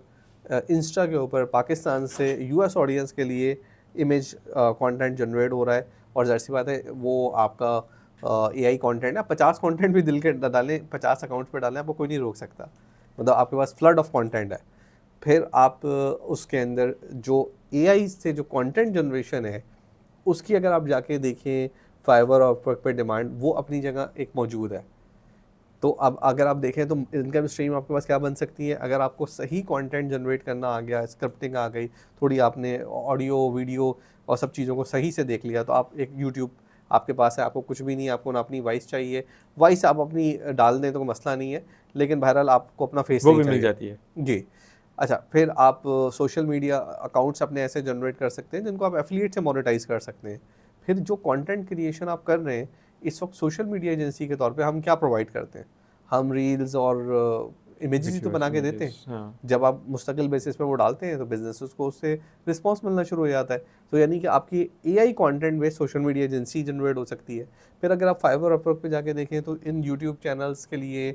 [SPEAKER 1] इंस्टा के ऊपर पाकिस्तान से US ऑडियंस के लिए इमेज कंटेंट जनरेट हो रहा है, और जाहिर सी बात है वो आपका AI कंटेंट है। 50 कंटेंट भी दिल के डालें, 50 अकाउंट्स पे डालें, आपको कोई नहीं रोक सकता। मतलब आपके पास फ्लड ऑफ कंटेंट है। फिर आप उसके अंदर जो AI से जो कंटेंट जनरेशन है उसकी अगर आप जाके देखें, फाइवर और अपवर्क पे डिमांड वो अपनी जगह एक मौजूद है। तो अब अगर आप देखें तो इनकम स्ट्रीम आपके पास क्या बन सकती है। अगर आपको सही कंटेंट जनरेट करना आ गया, स्क्रिप्टिंग आ गई, थोड़ी आपने ऑडियो वीडियो और सब चीज़ों को सही से देख लिया, तो आप एक यूट्यूब आपके पास है, आपको कुछ भी नहीं, आपको ना अपनी वॉइस चाहिए, वॉइस आप अपनी डाल दें तो कोई मसला नहीं है, लेकिन बहरहाल आपको अपना फेस
[SPEAKER 2] वो भी मिल जाती है
[SPEAKER 1] जी। अच्छा, फिर आप सोशल मीडिया अकाउंट्स अपने ऐसे जनरेट कर सकते हैं जिनको आप एफिलिएट से मोनेटाइज कर सकते हैं। फिर जो कंटेंट क्रिएशन आप कर रहे हैं इस वक्त सोशल मीडिया एजेंसी के तौर पे हम क्या प्रोवाइड करते हैं, हम रील्स और इमेजेस ही तो बना के देते हैं। हाँ। जब आप मुस्तकिल बेसिस पे वो डालते हैं तो बिजनेसेस को उससे रिस्पॉन्स मिलना शुरू हो जाता है। तो यानी कि आपकी AI content based social media agency generate हो सकती है। फिर अगर आप फाइवर अपवर्क पे जाके देखें तो इन यूट्यूब चैनल्स के लिए,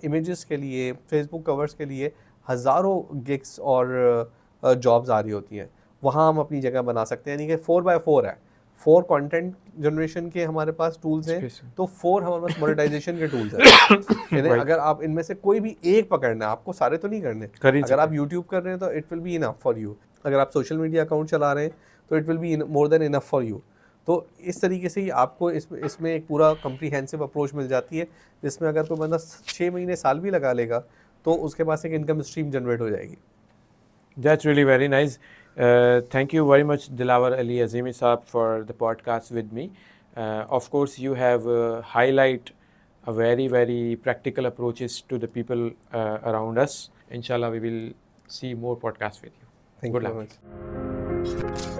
[SPEAKER 1] इमेजेस के लिए, फेसबुक कवर्स के लिए हज़ारों गिग्स और जॉब्स आ रही होती हैं। वहाँ हम अपनी जगह बना सकते हैं। यानी कि 4x4 है, 4 कंटेंट जनरेशन के हमारे पास टूल्स हैं, तो 4 हमारे पास मोनेटाइजेशन के टूल्स हैं। यानी अगर आप इनमें से कोई भी एक पकड़ना है, आपको सारे तो नहीं करने। अगर आप यूट्यूब कर रहे हैं तो it will be enough for you. अगर आप सोशल मीडिया अकाउंट चला रहे हैं तो it will be more than enough for you. तो इस तरीके से ही आपको इसमें एक पूरा कम्प्रीहेंसिव अप्रोच मिल जाती है, जिसमें अगर कोई बंदा 6 महीने साल भी लगा लेगा तो उसके पास एक इनकम स्ट्रीम जनरेट हो जाएगी।
[SPEAKER 2] That's really very nice. Thank you very much, Dilawar Ali Azimi Saab, for the podcast with me. Of course, you have highlight a very, very practical approaches to the people around us. Inshallah, we will see more podcasts with you.
[SPEAKER 1] Thank you very much.